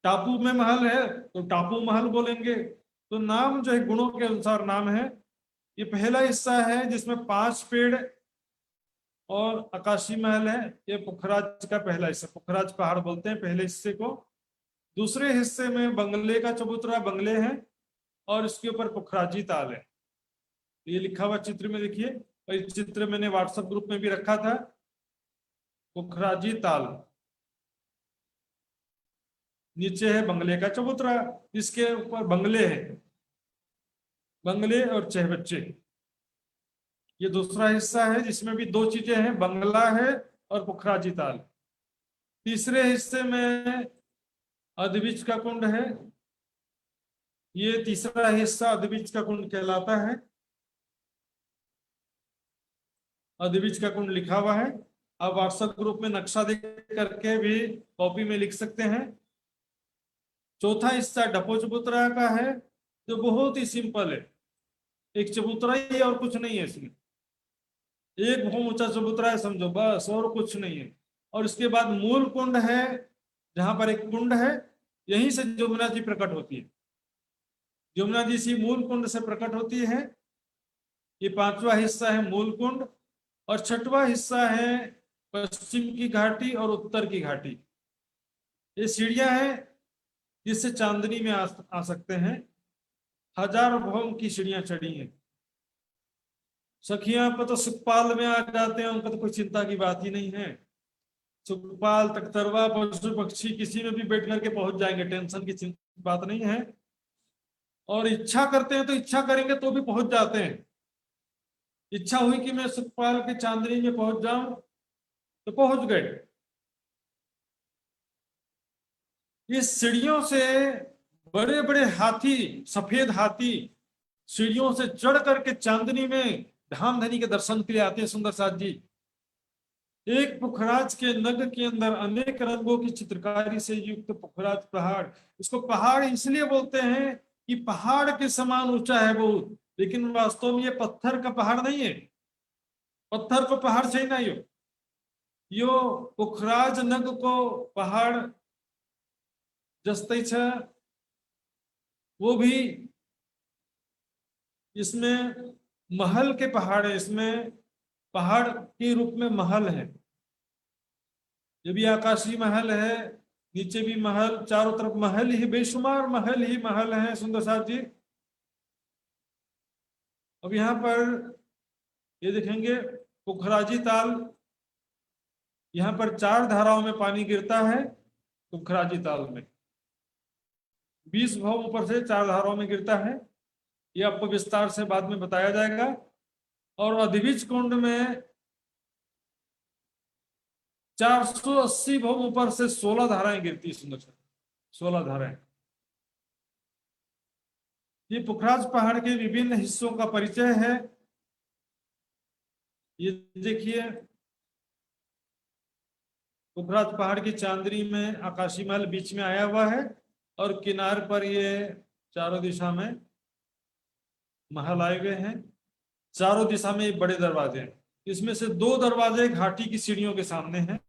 टापू में महल है तो टापू महल बोलेंगे। तो नाम जो है गुणों के अनुसार नाम है। ये पहला हिस्सा है जिसमें 5 पेड़ और आकाशी महल है। ये पुखराज का पहला हिस्सा, पुखराज पहाड़ बोलते हैं पहले हिस्से को। दूसरे हिस्से में बंगले का चबूतरा, बंगले हैं, और इसके ऊपर पुखराजी ताल है। ये लिखा हुआ चित्र में देखिए, और ये चित्र मैंने व्हाट्सएप ग्रुप में भी रखा था। पुखराजी ताल, नीचे है बंगले का चबूतरा, इसके ऊपर बंगले हैं, बंगले और चहबच्चे। ये दूसरा हिस्सा है जिसमें भी 2 चीजें हैं, बंगला है और पुखराजी ताल। तीसरे हिस्से में अधबीज का कुंड है। ये तीसरा हिस्सा अधबीज का कुंड कहलाता है। अधबीज का कुंड लिखा हुआ है। आप व्हाट्सएप ग्रुप में नक्शा देख करके भी कॉपी में लिख सकते हैं। चौथा हिस्सा डपो चबूतरा का है, जो बहुत ही सिंपल है। एक चबूतरा ही है और कुछ नहीं है इसमें। 1 भौम ऊंचा चबूतरा है समझो, बस, और कुछ नहीं है। और इसके बाद मूल कुंड है, जहां पर एक कुंड है, यहीं से यमुना जी प्रकट होती है। यमुना जी इसी मूल कुंड से प्रकट होती है। ये 5वां हिस्सा है मूल कुंड। और 6वां हिस्सा है पश्चिम की घाटी और उत्तर की घाटी। ये सीढ़ियां हैं जिससे चांदनी में आ सकते हैं। 1000 भौम की सीढ़ियां चढ़ी हैं। सखियां पर तो सुखपाल में आ जाते हैं, उनका तो कोई चिंता की बात ही नहीं है। सुखपाल, तख्तरवा, पशु पक्षी किसी में भी बैठ करके पहुंच जाएंगे, टेंशन की बात नहीं है। और इच्छा करते हैं तो इच्छा करेंगे तो भी पहुंच जाते हैं। इच्छा हुई कि मैं सुखपाल के चांदनी में पहुंच जाऊं तो पहुंच गए। इस सीढ़ियों से बड़े बड़े हाथी, सफेद हाथी सीढ़ियों से चढ़ करके चांदनी में धामधनी के दर्शन के लिए आते हैं। सुंदर साथ जी, एक पुखराज के नग के अंदर अनेक रंगों की चित्रकारी से युक्त पुखराज पहाड़। इसको पहाड़ इसलिए बोलते हैं कि पहाड़ के समान ऊंचा है बहुत, लेकिन वास्तव में ये पत्थर का पहाड़ नहीं है। पत्थर को पहाड़ से ही नहीं हो, यो पुखराज नग को पहाड़ जस्ते छ, वो भी इसमें महल के पहाड़ है। इसमें पहाड़ के रूप में महल है। ये भी आकाशी महल है, नीचे भी महल, चारों तरफ महल ही, बेशुमार महल ही महल है। सुंदर साथ जी, अब यहाँ पर ये देखेंगे पुखराजी ताल। यहाँ पर 4 धाराओं में पानी गिरता है पुखराजी ताल में। 20 भव ऊपर से 4 धाराओं में गिरता है। ये आपको विस्तार से बाद में बताया जाएगा। और अधिबीज कुंड में 480 भव ऊपर से 16 धाराएं गिरती, सुंदर से 16 धाराएं। ये पुखराज पहाड़ के विभिन्न हिस्सों का परिचय है। ये देखिए, पुखराज पहाड़ की चांदनी में आकाशी महल बीच में आया हुआ है और किनार पर ये चारों दिशा में महल आए हुए हैं। चारों दिशा में बड़े दरवाजे हैं। इसमें से 2 दरवाजे घाटी की सीढ़ियों के सामने हैं।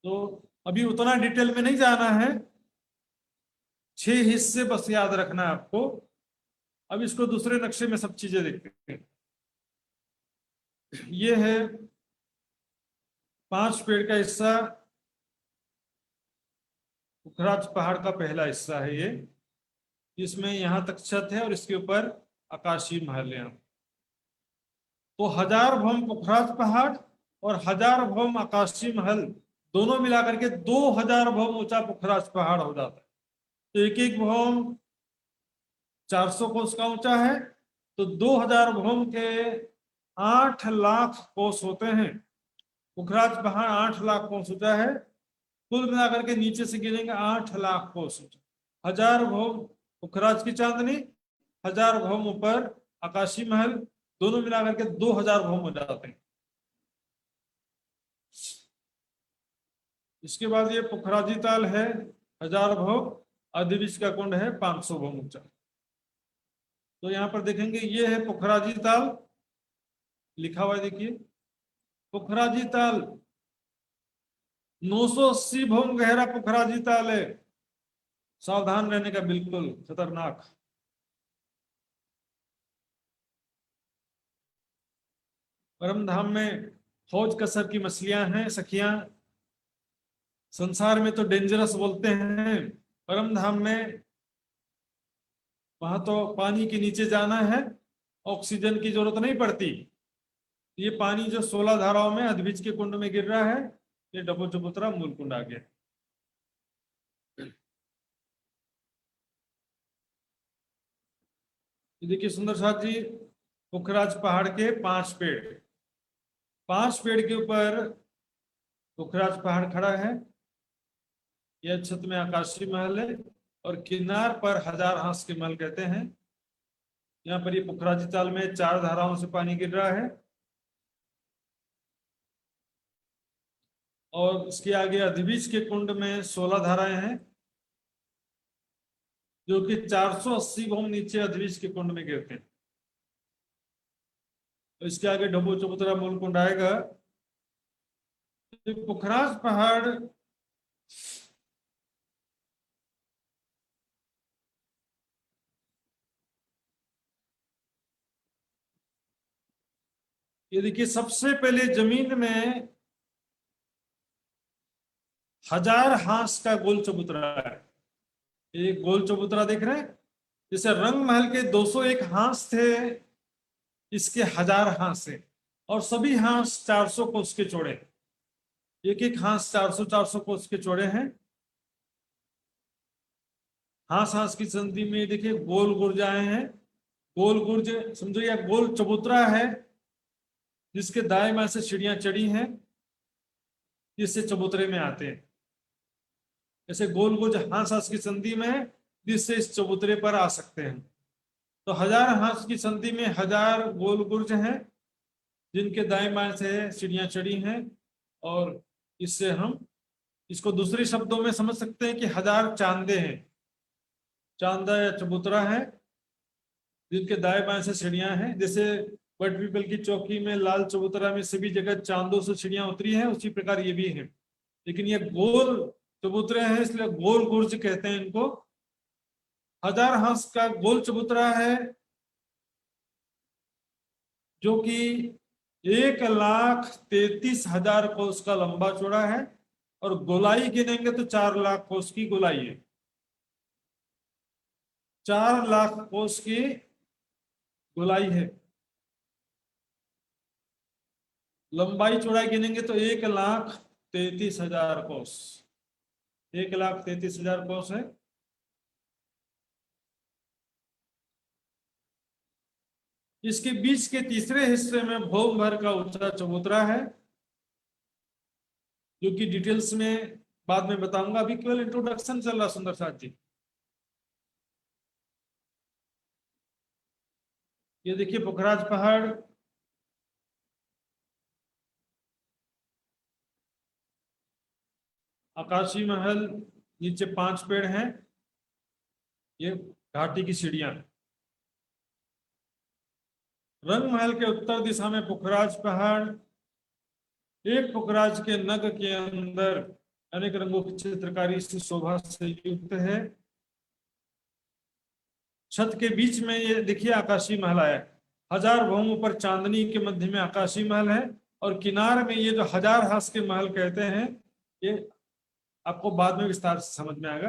तो अभी उतना डिटेल में नहीं जाना है, 6 हिस्से बस याद रखना है आपको। अब इसको दूसरे नक्शे में सब चीजें देखते हैं। ये है 5 पेड़ का हिस्सा, पुखराज पहाड़ का पहला हिस्सा है ये। इसमें यहां तक छत है और इसके ऊपर आकाशीय महल है। तो 1000 भवन पुखराज पहाड़ और 1000 भवन आकाशीय महल दोनों मिलाकर के 2000 भवन ऊंचा पुखराज पहाड़ हो जाता है। तो एक एक भवन 400 कोस का ऊंचा है, तो 2000 भवन के 8 लाख कोस होते हैं। पुखराज पहाड़ 8 लाख कोस ऊंचा है। कुल मिलाकर के नीचे से गिरेंगे 8 लाख कोस ऊंचा। 1000 भवन पुखराज की चांदनी, 1000 भवन ऊपर आकाशीय महल, दोनों मिलाकर के 2000 भवन हो जाते हैं। इसके बाद ये पुखराजी ताल है 1000 भवन, अधिबीज का कुंड है 500 भवन ऊंचा। तो यहाँ पर देखेंगे ये है पुखराजी ताल, लिखा हुआ है देखिए, पुखराजी ताल 980 भवन गहरा पुखराजी ताल है। सावधान रहने का, बिल्कुल खतरनाक। परम धाम में फौज कसर की मछलियां हैं सखियां। संसार में तो डेंजरस बोलते हैं, परम धाम में वहां तो पानी के नीचे जाना है, ऑक्सीजन की जरूरत नहीं पड़ती। ये पानी जो 16 धाराओं में अधिबीज के कुंड में गिर रहा है, ये डबो चबूतरा मूल कुंड आ गया। देखिए सुंदर साथ जी, पुखराज पहाड़ के 5 पेड़, 5 पेड़ के ऊपर पुखराज पहाड़ खड़ा है। यह छत में आकाशीय महल है और किनार पर 1000 हांस के महल कहते हैं। यहाँ पर ये पुखराजी ताल में 4 धाराओं से पानी गिर रहा है। और इसके आगे अधिबीज के कुंड में 16 धाराएं हैं, जो कि 480 भवन नीचे अधिबीज के कुंड में गिरते हैं। तो इसके आगे डबो चबूतरा मूल कुंड आएगा। पुखराज पहाड़ ये देखिए, सबसे पहले जमीन में 1000 हांस का गोल चबूतरा है। एक गोल चबूतरा देख रहे हैं, जैसे रंग महल के 201 हांस थे, इसके 1000 हांस है और सभी हांस 400 कोस के चौड़े। एक एक हांस 400 कोस के चौड़े हैं। हांस हांस की संधि में देखिए गोल गुर्ज आए हैं। गोल गुर्ज समझो या गोल चबूतरा है, जिसके दाएं बाएं से सीढ़ियां चढ़ी हैं, जिससे चबूतरे में आते हैं। ऐसे गोल गुर्ज हांस हांस की संधि में है, जिससे इस चबूतरे पर आ सकते हैं। तो 1000 हांस की संधि में 1000 गोल गुर्ज हैं, जिनके दाएं बाएं से सीढ़ियां चढ़ी हैं। और इससे हम इसको दूसरे शब्दों में समझ सकते हैं कि 1000 चांदे हैं, चांदा या चबूतरा है, जिनके दाएं बाएं से सीढ़ियां हैं। जैसे बट पीपल की चौकी में लाल चबूतरा में सभी जगह चांदों से सीढ़ियां उतरी हैं, उसी प्रकार ये भी है। लेकिन ये गोल चबूतरे हैं, इसलिए गोल गुर्ज कहते हैं इनको। 1000 हांस का गोल चबूतरा है, जो कि 1,33,000 कोस का लंबा चौड़ा है। और गोलाई गिनेंगे तो 4 लाख कोस की गोलाई है। 4 लाख कोस की गोलाई है। लंबाई चौड़ाई गिनेंगे तो 1,33,000 कोस। 1,33,000 कोस है। इसके बीच के तीसरे हिस्से में भौम भर का ऊंचा चबूतरा है, जो कि डिटेल्स में बाद में बताऊंगा, अभी केवल इंट्रोडक्शन चल रहा सुंदर साथ जी। ये देखिए पुखराज पहाड़, आकाशी महल, नीचे 5 पेड़ हैं, ये घाटी की सीढ़ियां। रंग महल के उत्तर दिशा में पुखराज पहाड़, एक पुखराज के नग के अंदर अनेक रंगों की चित्रकारी से शोभा से युक्त है। छत के बीच में ये देखिए आकाशी महल आया, 1000 भौमों पर चांदनी के मध्य में आकाशी महल है, और किनार में ये जो 1000 हास के महल कहते हैं, ये आपको बाद में विस्तार से समझ में आएगा।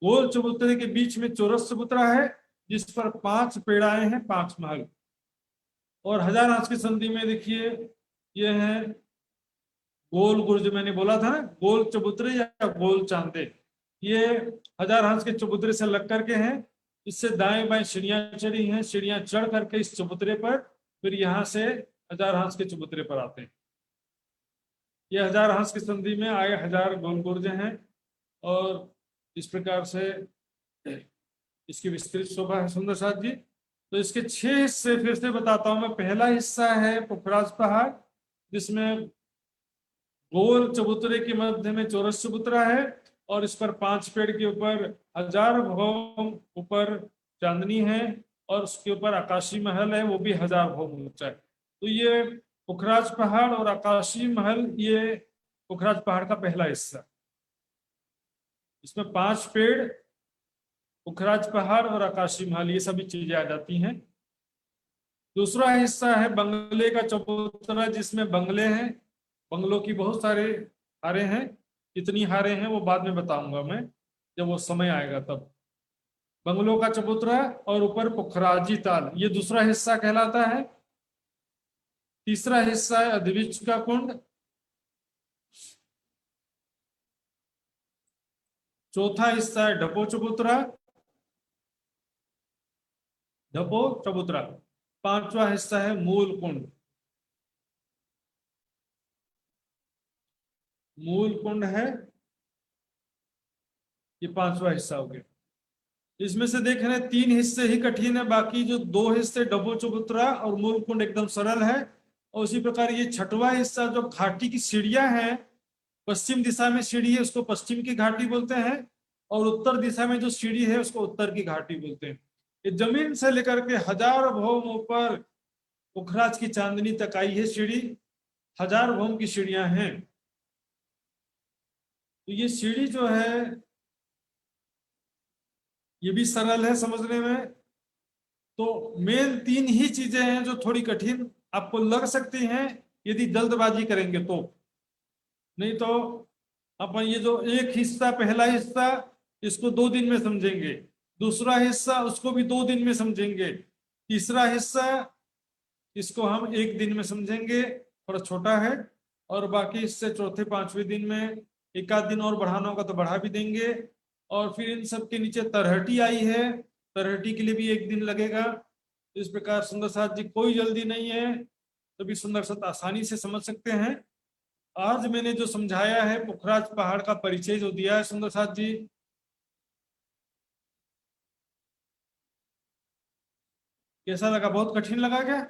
गोल चबूतरे के बीच में चौरस चबूतरा है, जिस पर 5 पेड़ाएं हैं, 5 महल। और 1000 हास की संधि में देखिए ये है गोल गुर्ज, जो मैंने बोला था ना, गोल चबूतरे या गोल चांदे, ये 1000 हास के चबूतरे से लग करके हैं। इससे दाएं बाएं सीढ़ियां चढ़ी हैं, सीढ़ियां चढ़ करके इस चबूतरे पर, फिर यहाँ से 1000 हास के चबूतरे पर आते हैं। ये 1000 हास की संधि में आए 1000 गोल गुर्ज हैं, और इस प्रकार से इसकी विस्तृत शोभा है सुंदर साथ जी। तो इसके 6 हिस्से फिर से बताता हूं मैं। पहला हिस्सा है पुखराज पहाड़, जिसमें गोल चबूतरे के मध्य में चौरस चबूतरा है, और इस पर 5 पेड़ के ऊपर 1000 भौम ऊपर चांदनी है, और उसके ऊपर आकाशी महल है, वो भी 1000 भौम ऊंचा है। तो ये पुखराज पहाड़ और आकाशी महल, ये पुखराज पहाड़ का पहला हिस्सा। इसमें 5 पेड़, पुखराज पहाड़ और आकाशी महल, ये सभी चीजें आ जाती हैं। दूसरा हिस्सा है बंगले का चबूतरा, जिसमें बंगले हैं, बंगलों की बहुत सारे हारे हैं। कितनी हारे हैं वो बाद में बताऊंगा मैं, जब वो समय आएगा तब। बंगलों का चबूतरा और ऊपर पुखराजी ताल, ये दूसरा हिस्सा कहलाता है। तीसरा हिस्सा है अद्विज का कुंड। चौथा हिस्सा है ढपो चबूतरा, ढपो चबूतरा। पांचवा हिस्सा है मूल कुंड। मूल कुंड है, ये 5वां हिस्सा हो गया। इसमें से देख रहे हैं 3 हिस्से ही कठिन है, बाकी जो 2 हिस्से ढपो चबूतरा और मूल कुंड एकदम सरल है। और उसी प्रकार ये 6वां हिस्सा जो घाटी की सीढ़ियां हैं, पश्चिम दिशा में सीढ़ी है उसको पश्चिम की घाटी बोलते हैं, और उत्तर दिशा में जो सीढ़ी है उसको उत्तर की घाटी बोलते हैं। ये जमीन से लेकर के 1000 भौम ऊपर पुखराज की चांदनी तक आई है सीढ़ी, 1000 भौम की सीढ़ियां हैं। तो ये सीढ़ी जो है ये भी सरल है समझने में। तो मेन 3 ही चीजें हैं जो थोड़ी कठिन आपको लग सकती हैं यदि जल्दबाजी करेंगे तो। नहीं तो अपन ये जो एक हिस्सा, पहला हिस्सा, इसको 2 दिन में समझेंगे, दूसरा हिस्सा उसको भी 2 दिन में समझेंगे, तीसरा हिस्सा इसको हम 1 दिन में समझेंगे, थोड़ा छोटा है, और बाकी इससे चौथे 5वें दिन में 1 आध दिन और बढ़ाना होगा तो बढ़ा भी देंगे। और फिर इन सब के नीचे तरहटी आई है, तरहटी के लिए भी 1 दिन लगेगा। इस प्रकार सुंदर साथ जी कोई जल्दी नहीं है, तभी सुंदर साथ आसानी से समझ सकते हैं। आज मैंने जो समझाया है पुखराज पहाड़ का परिचय जो दिया है सुंदर साथ जी, कैसा लगा? बहुत कठिन लगा क्या?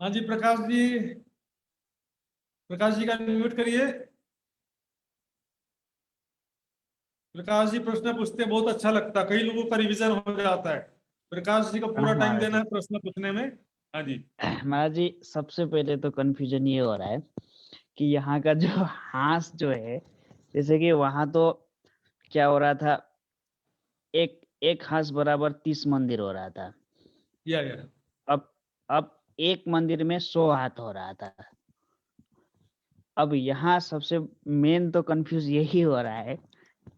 हाँ जी प्रकाश जी, प्रकाश जी का म्यूट करिए। प्रकाश जी प्रश्न पूछते बहुत अच्छा लगता है, कई लोगों का रिवीजन हो जाता है। प्रकाश जी को पूरा टाइम देना है प्रश्न पूछने में। हाँ जी महाराज जी, सबसे पहले तो कंफ्यूजन ये हो रहा है कि यहाँ का जो हांस जो है, जैसे कि वहां तो क्या हो रहा था, एक हांस बराबर 30 मंदिर हो रहा था। या अब एक मंदिर में 100 हाथ हो रहा था। अब यहाँ सबसे मेन तो कंफ्यूज यही हो रहा है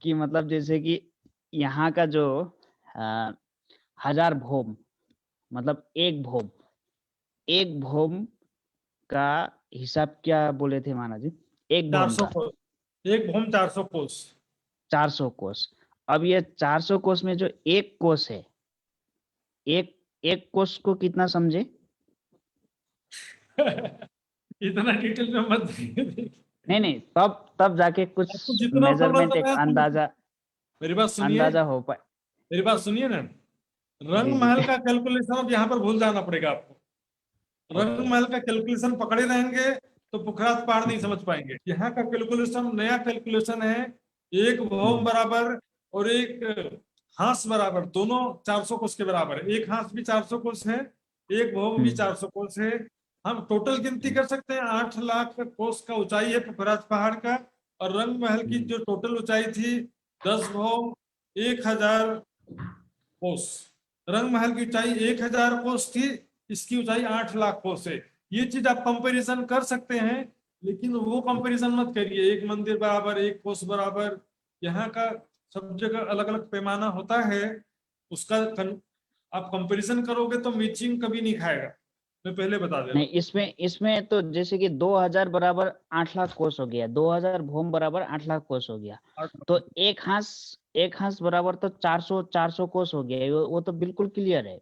कि मतलब जैसे कि यहाँ का जो 1000 भौम मतलब एक भौम का हिसाब क्या बोले थे महाराज जी? एक भौम 400 का कोस, एक भौम 400 कोस। 400 कोस। अब ये 400 कोस में जो एक कोस है, एक एक कोस को कितना समझे? इतना डिटेल में मत नहीं नहीं, तब जाके कुछ आपको जितना समझ मेजरमेंट, एक रहा है अंदाजा मेरी बात सुनिए, अंदाजा हो पाए। मेरी बात सुनिए ना। जी रंग जी। महल का कैलकुलेशन अब यहाँ पर भूल जाना पड़ेगा आपको। रंग ओके। महल का कैलकुलेशन पकड़े रहेंगे तो पुखराज पहाड़ नहीं समझ पाएंगे। यहाँ का कैलकुलेशन नया कैलकुलेशन है। एक भौम बराबर और एक हांस बराबर, दोनों 400 कोस के बराबर है। एक हांस भी 400 कोस है, एक भौम भी 400 कोस है। हम टोटल गिनती कर सकते हैं। 8 लाख कोस का ऊंचाई है पुखराज पहाड़ का, और रंग महल की जो टोटल ऊंचाई थी 10 भौम 1000 कोस। रंग महल की ऊंचाई 1000 कोस थी, इसकी ऊंचाई 8 लाख कोस है। ये चीज आप कंपैरिजन कर सकते हैं, लेकिन वो कंपैरिजन मत करिए एक मंदिर बराबर एक कोस बराबर। यहाँ का सब जगह अलग अलग पैमाना होता है, आप कंपैरिजन करोगे तो मैचिंग कभी नहीं खाएगा, मैं पहले बता दे रहा नहीं, हूँ। इसमें तो जैसे कि 2000 बराबर 8 लाख कोस हो गया, 2000 भूम बराबर 8 लाख कोस हो गया, तो एक हांस बराबर तो 400 कोस हो गया। वो तो बिल्कुल क्लियर है।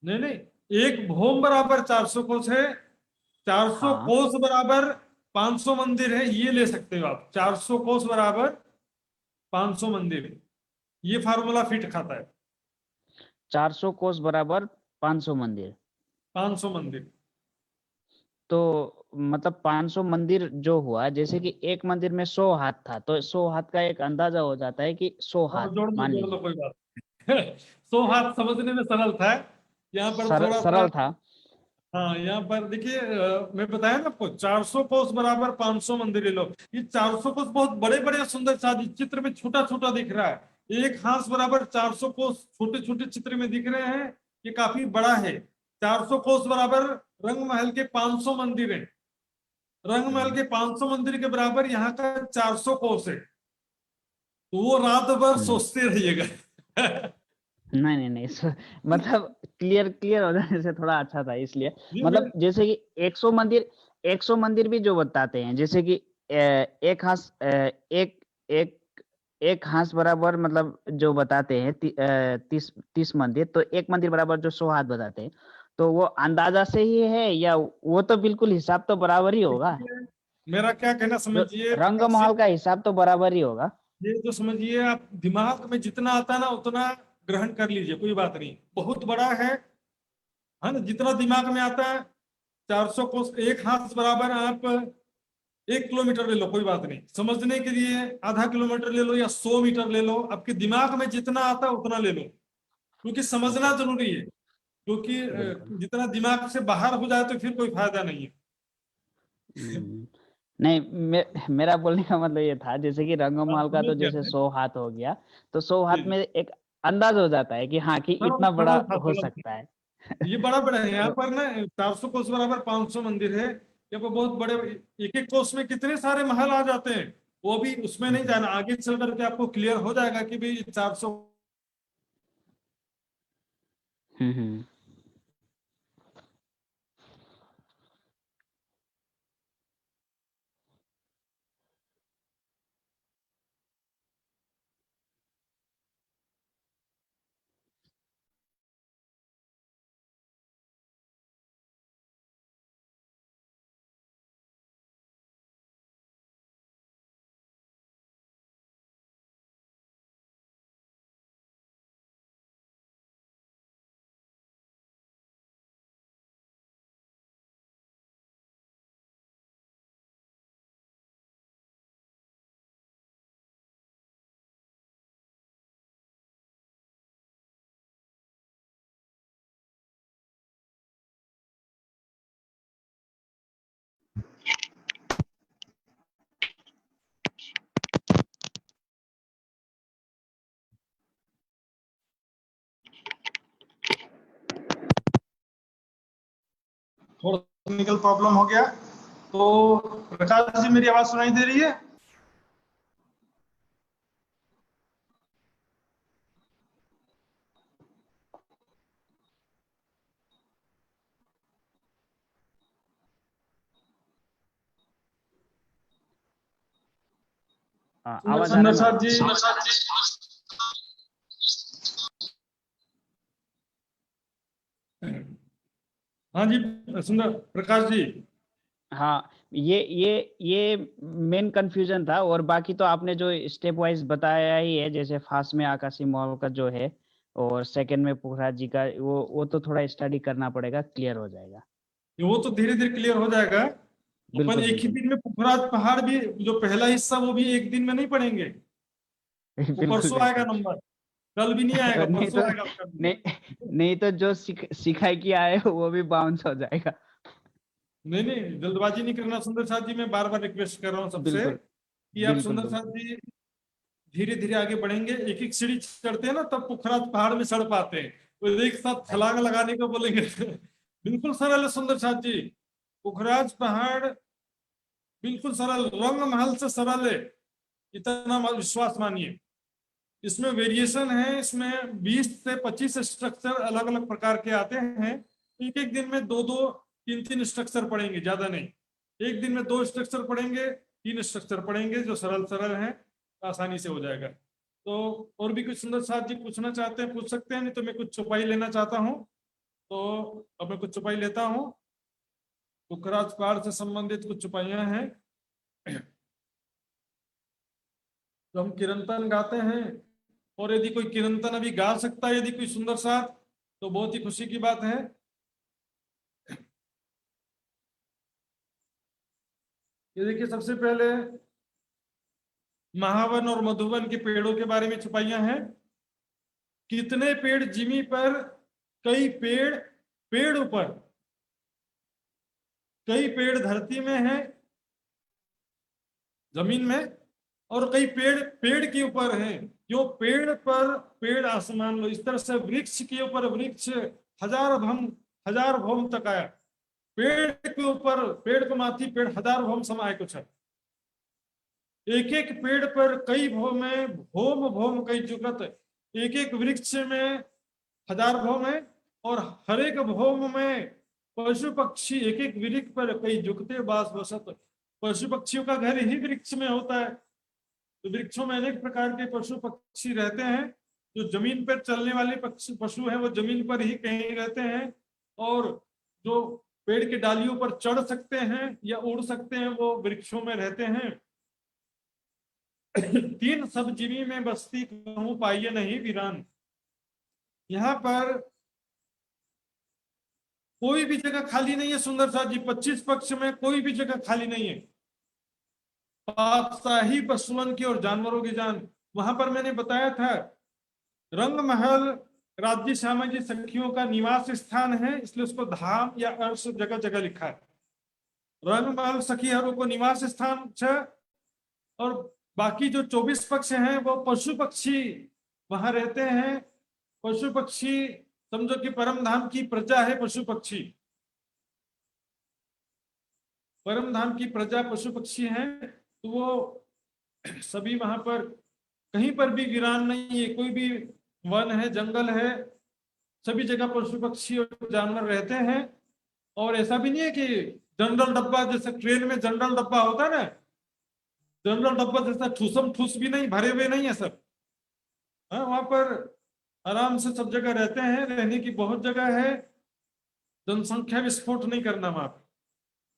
नहीं नहीं, एक भौम बराबर 400 कोस है, 400 हाँ, कोस बराबर 500 मंदिर है, ये ले सकते हो आप। 400 कोस बराबर 500 मंदिर है, ये फार्मूला फिट खाता है। 400 कोस बराबर 500 मंदिर। 500 मंदिर। तो मतलब 500 मंदिर जो हुआ, जैसे कि एक मंदिर में 100 हाथ था, तो 100 हाथ का एक अंदाजा हो जाता है कि 100 हाथ मान जोड़ दो लीजिए। कोई बात नहीं। 100 हाथ समझने में सरल था, यहाँ पर थोड़ा सा। सरल था। हाँ, यहाँ पर देखिए, मैं बताया ना आपको 400 कोस बराबर 500 मंदिर ले लो। ये 400 कोस बहुत बड़े बड़े सुंदर शादी चित्र में छोटा छोटा दिख रहा है। एक हांस बराबर 400 कोस छोटे छोटे चित्र में दिख रहे हैं, ये काफी बड़ा है। 400 कोस बराबर रंग महल के 500 मंदिर है। रंग महल के 500 मंदिर के बराबर यहाँ का 400 कोस है। तो वो रात भर हम्म। सोचते रहिएगा। नहीं नहीं नहीं, मतलब क्लियर हो जाने से थोड़ा अच्छा था, इसलिए ये मैं मतलब जैसे कि 100 मंदिर भी जो बताते हैं, जैसे कि एक हांस एक एक एक हांस बराबर, मतलब जो बताते हैं 30 मंदिर, तो एक मंदिर बराबर जो 100 हाथ बताते हैं, तो वो अंदाजा से ही है, या वो तो बिल्कुल हिसाब तो बराबर ही होगा? देखिए, मेरा क्या कहना जो समझिए रंग प्रकाश जी, महल का हिसाब तो बराबर ही होगा। ये जो समझिए आप दिमाग में जितना आता है ना उतना ग्रहण कर लीजिए, कोई बात नहीं। बहुत बड़ा है ना, जितना दिमाग में आता है। 400 कोस एक हाथ बराबर आप 1 किलोमीटर ले लो, कोई बात नहीं। समझने के लिए आधा किलोमीटर ले लो या 100 मीटर ले लो, आपके दिमाग में जितना आता है उतना ले लो, क्योंकि समझना ओके। जरूरी है। क्योंकि बिल्कुल। जितना दिमाग से बाहर हो जाए तो फिर कोई फायदा नहीं है। हम्म, नहीं, मेरा बोलने का मतलब ये था, जैसे कि आप रंगमहल का समझ तो गए जैसे थे। 100 हाथ हो गया, तो 100 जी हाथ जी, में एक अंदाज हो जाता है कि हाँ, कि सरल इतना बड़ा सरल था, हो सरल था। सकता है। ये बड़ा बड़ा है यहाँ तो पर ना। 400 कोस बराबर 500 मंदिर है, ये पर बहुत बड़े। एक एक कोस में कितने सारे महल आ जाते हैं, वो भी उसमें नहीं जाना। आगे चल करके आपको क्लियर हो जाएगा कि भाई 400। हम्म। थोड़ा टेक्निकल प्रॉब्लम हो गया। तो प्रकाश जी, मेरी आवाज सुनाई दे रही है? आवाज आ रहा सुंदर है? साथ जी, हाँ जी सुंदर प्रकाश जी। हाँ, ये मेन कंफ्यूजन था, और बाकी तो आपने जो स्टेप वाइज बताया ही है, जैसे फर्स्ट में आकाशी मॉल का जो है और सेकंड में पुखराज जी का, वो तो थोड़ा स्टडी करना पड़ेगा, क्लियर हो जाएगा। वो तो धीरे धीरे क्लियर हो जाएगा। अपन बिल्कुल एक ही बिल्कुल दिन में पुखराज पहाड़ भी जो पहला हिस्सा वो भी एक दिन में नहीं पढ़ेंगे। वो बिल्कुल परसों आएगा बिल्कुल। नंबर, कल भी नहीं आएगा, नहीं परसों तो आएगा उसका नंबर। नहीं तो जो सिखाई किया है वो भी बाउंस हो जाएगा। नहीं नहीं, जल्दबाजी नहीं करना सुंदर साथ जी, मैं बार बार रिक्वेस्ट कर रहा हूँ सबसे बिल्कुल कि आप बिल्कुल सुंदर साथ बिल्कुल जी धीरे धीरे आगे बढ़ेंगे। एक एक सीढ़ी चढ़ते हैं ना तब पुखराज पहाड़ में चढ़ पाते हैं, वो एक साथ छलांग लगाने को बोलेंगे बिल्कुल सरल है सुंदर साथ जी, पुखराज पहाड़ बिल्कुल सरल, रंग महल से सरल है, इतना विश्वास मानिए। इसमें वेरिएशन है, इसमें 20 से 25 स्ट्रक्चर अलग अलग प्रकार के आते हैं। एक एक दिन में 2-2 3-3 स्ट्रक्चर पढ़ेंगे, ज्यादा नहीं। एक दिन में 2 स्ट्रक्चर पढ़ेंगे, 3 स्ट्रक्चर पढ़ेंगे, जो सरल सरल है, आसानी से हो जाएगा। तो और भी कुछ सुंदर साथ जी पूछना चाहते हैं पूछ सकते हैं, नहीं तो मैं कुछ चौपाई लेना चाहता हूँ। तो अब मैं कुछ चौपाई लेता हूँ। पुखराज पहाड़ से संबंधित कुछ चौपाइयां हैं। तो हम कीर्तन गाते हैं, और यदि कोई कीर्तन अभी गा सकता है, यदि कोई सुंदर साथ, तो बहुत ही खुशी की बात है। ये देखिए, सबसे पहले महावन और मधुवन के पेड़ों के बारे में छुपाइयां हैं। कितने पेड़ जिमी पर, कई पेड़ पेड़ ऊपर, कई पेड़ धरती में है जमीन में, और कई पेड़ पेड़ के ऊपर है। क्यों? पेड़ पर पेड़ आसमान लो, इस तरह से वृक्ष के ऊपर वृक्ष हजार भौम तक आया। पेड़ के ऊपर पेड़ को माथी पेड़ हजार भौम समाये कुछ है। एक एक पेड़ पर कई भौम है, भौम भौम कई जुगत। एक एक वृक्ष में हजार भौम है, और हर एक भौम में पशु पक्षी, एक एक वृक्ष पर कई जुगते बास बसत। पशु पक्षियों का घर ही वृक्ष में होता है। तो वृक्षों में अनेक प्रकार के पशु पक्षी रहते हैं। जो जमीन पर चलने वाले पशु हैं वो जमीन पर ही कहीं रहते हैं, और जो पेड़ के डालियों पर चढ़ सकते हैं या उड़ सकते हैं वो वृक्षों में रहते हैं। 3 सब जीवी में बस्ती कहूं पाइए नहीं वीरान। यहाँ पर कोई भी जगह खाली नहीं है सुंदर साथ जी, 25 पक्ष में कोई भी जगह खाली नहीं है। पातशाही पशुओं की और जानवरों की जान। वहां पर मैंने बताया था रंग महल राज्य श्यामा जी सखियों का निवास स्थान है, इसलिए उसको धाम या अर्श जगह जगह लिखा है। रंग महल सखियों को निवास स्थान है, और बाकी जो 24 पक्ष हैं वो पशु पक्षी वहां रहते हैं। पशु पक्षी समझो कि परम धाम की प्रजा है। पशु पक्षी परम धाम की प्रजा पशु पक्षी हैं, तो वो सभी वहां पर कहीं पर भी वीरान नहीं है। कोई भी वन है, जंगल है, सभी जगह पशु पक्षी और जानवर रहते हैं। और ऐसा भी नहीं है कि जनरल डब्बा, जैसे ट्रेन में जनरल डब्बा होता है ना, जनरल डब्बा जैसा ठूसम ठूस भी नहीं, भरे हुए नहीं है सब। हाँ, वहां पर आराम से सब जगह रहते हैं, रहने की बहुत जगह है। जनसंख्या विस्फोट नहीं करना वहां पर।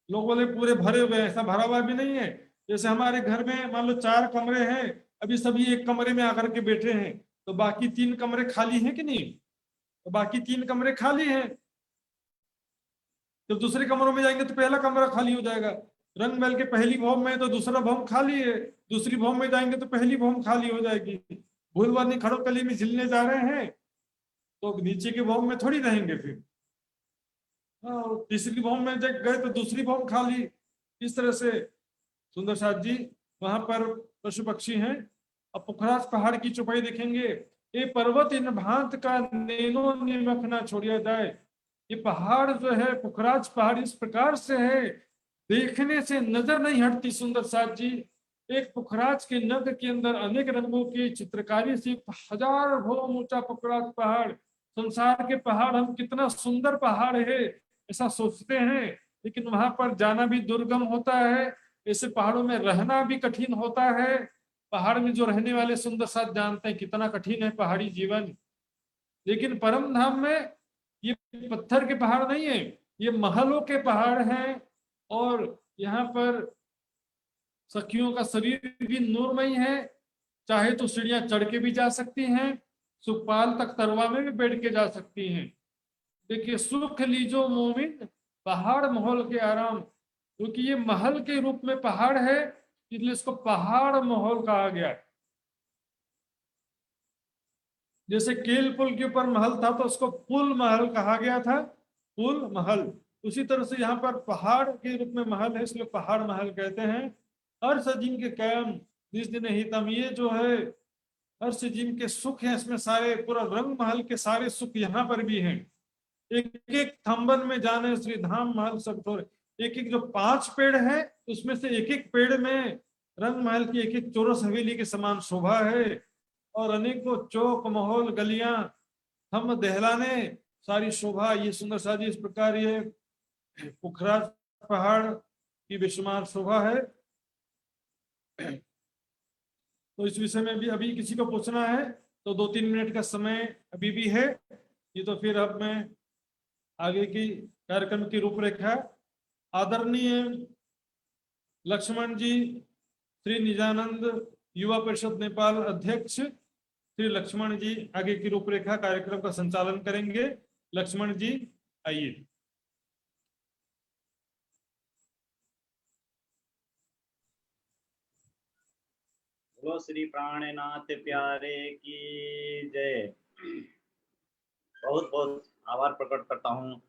लोग बोले पूरे भरे हुए हैं, ऐसा भरा हुआ भी नहीं है। जैसे हमारे घर में मान लो 4 कमरे हैं, अभी सभी एक कमरे में आकर के बैठे हैं, तो बाकी 3 कमरे खाली हैं कि नहीं? तो बाकी 3 कमरे खाली हैं। जब दूसरे कमरों में जाएंगे तो पहला कमरा खाली हो जाएगा। रंग महल के पहली भौम में तो दूसरा भौम खाली है, दूसरी भौम में जाएंगे तो पहली भौम खाली हो जाएगी। भूलवानी खड़ोकली में झिलने जा रहे हैं तो नीचे के भौम में थोड़ी रहेंगे फिर। तीसरी भौम में जब गए तो दूसरी भौम खाली। इस तरह से सुंदर साथ जी वहां पर पशु पक्षी हैं। अब पुखराज पहाड़ की चौपाई देखेंगे। ये पर्वत इन भांत का नैनो निमक ना छोड़िया जाए। ये पहाड़ जो है, पुखराज पहाड़ इस प्रकार से है, देखने से नजर नहीं हटती सुंदर साथ जी। एक पुखराज के नग के अंदर अनेक रंगों की चित्रकारी से 1000 भौम ऊंचा पुखराज पहाड़। संसार के पहाड़ हम कितना सुंदर पहाड़ है ऐसा सोचते हैं, लेकिन वहां पर जाना भी दुर्गम होता है। ऐसे पहाड़ों में रहना भी कठिन होता है। पहाड़ में जो रहने वाले सुंदर साथ जानते हैं कितना कठिन है पहाड़ी जीवन। लेकिन परम धाम में ये पत्थर के पहाड़ नहीं है, ये महलों के पहाड़ हैं। और यहाँ पर सखियों का शरीर भी नूरमय है, चाहे तो सीढ़ियां चढ़ के भी जा सकती हैं, सुखपाल तक तरवा में भी बैठ के जा सकती हैं। देखिए, सुख लीजो मोमिन पहाड़ महल के आराम, क्योंकि ये महल के रूप में पहाड़ है, इसलिए इसको पहाड़ महल कहा गया है। जैसे केल पुल के ऊपर महल था तो उसको पुल महल कहा गया था, पुल महल। उसी तरह से यहाँ पर पहाड़ के रूप में महल है, इसलिए पहाड़ महल कहते हैं। हर्ष जिनके कैम जिस दिन हितम, ये जो है हर्ष जिनके सुख है, इसमें सारे पूरा रंग महल के सारे सुख यहाँ पर भी हैं। एक एक थंबन में जाने श्री धाम महल सब थोड़े, एक एक जो 5 पेड़ है उसमें से एक एक पेड़ में रंग महल की एक एक चौरस हवेली के समान शोभा है। और अनेकों चौक महल गलियां हम दहलाने सारी शोभा, ये सुंदर साजी। इस प्रकार ये पुखराज पहाड़ की बेशुमार शोभा है। तो इस विषय में भी अभी किसी को पूछना है तो 2-3 मिनट का समय अभी भी है। ये तो फिर अब मैं आगे की कार्यक्रम की रूपरेखा, आदरणीय लक्ष्मण जी, श्री निजानंद युवा परिषद नेपाल अध्यक्ष श्री लक्ष्मण जी आगे की रूपरेखा कार्यक्रम का संचालन करेंगे। लक्ष्मण जी आइए। बोलो श्री प्राणनाथ प्यारे की जय। बहुत बहुत आभार प्रकट करता हूँ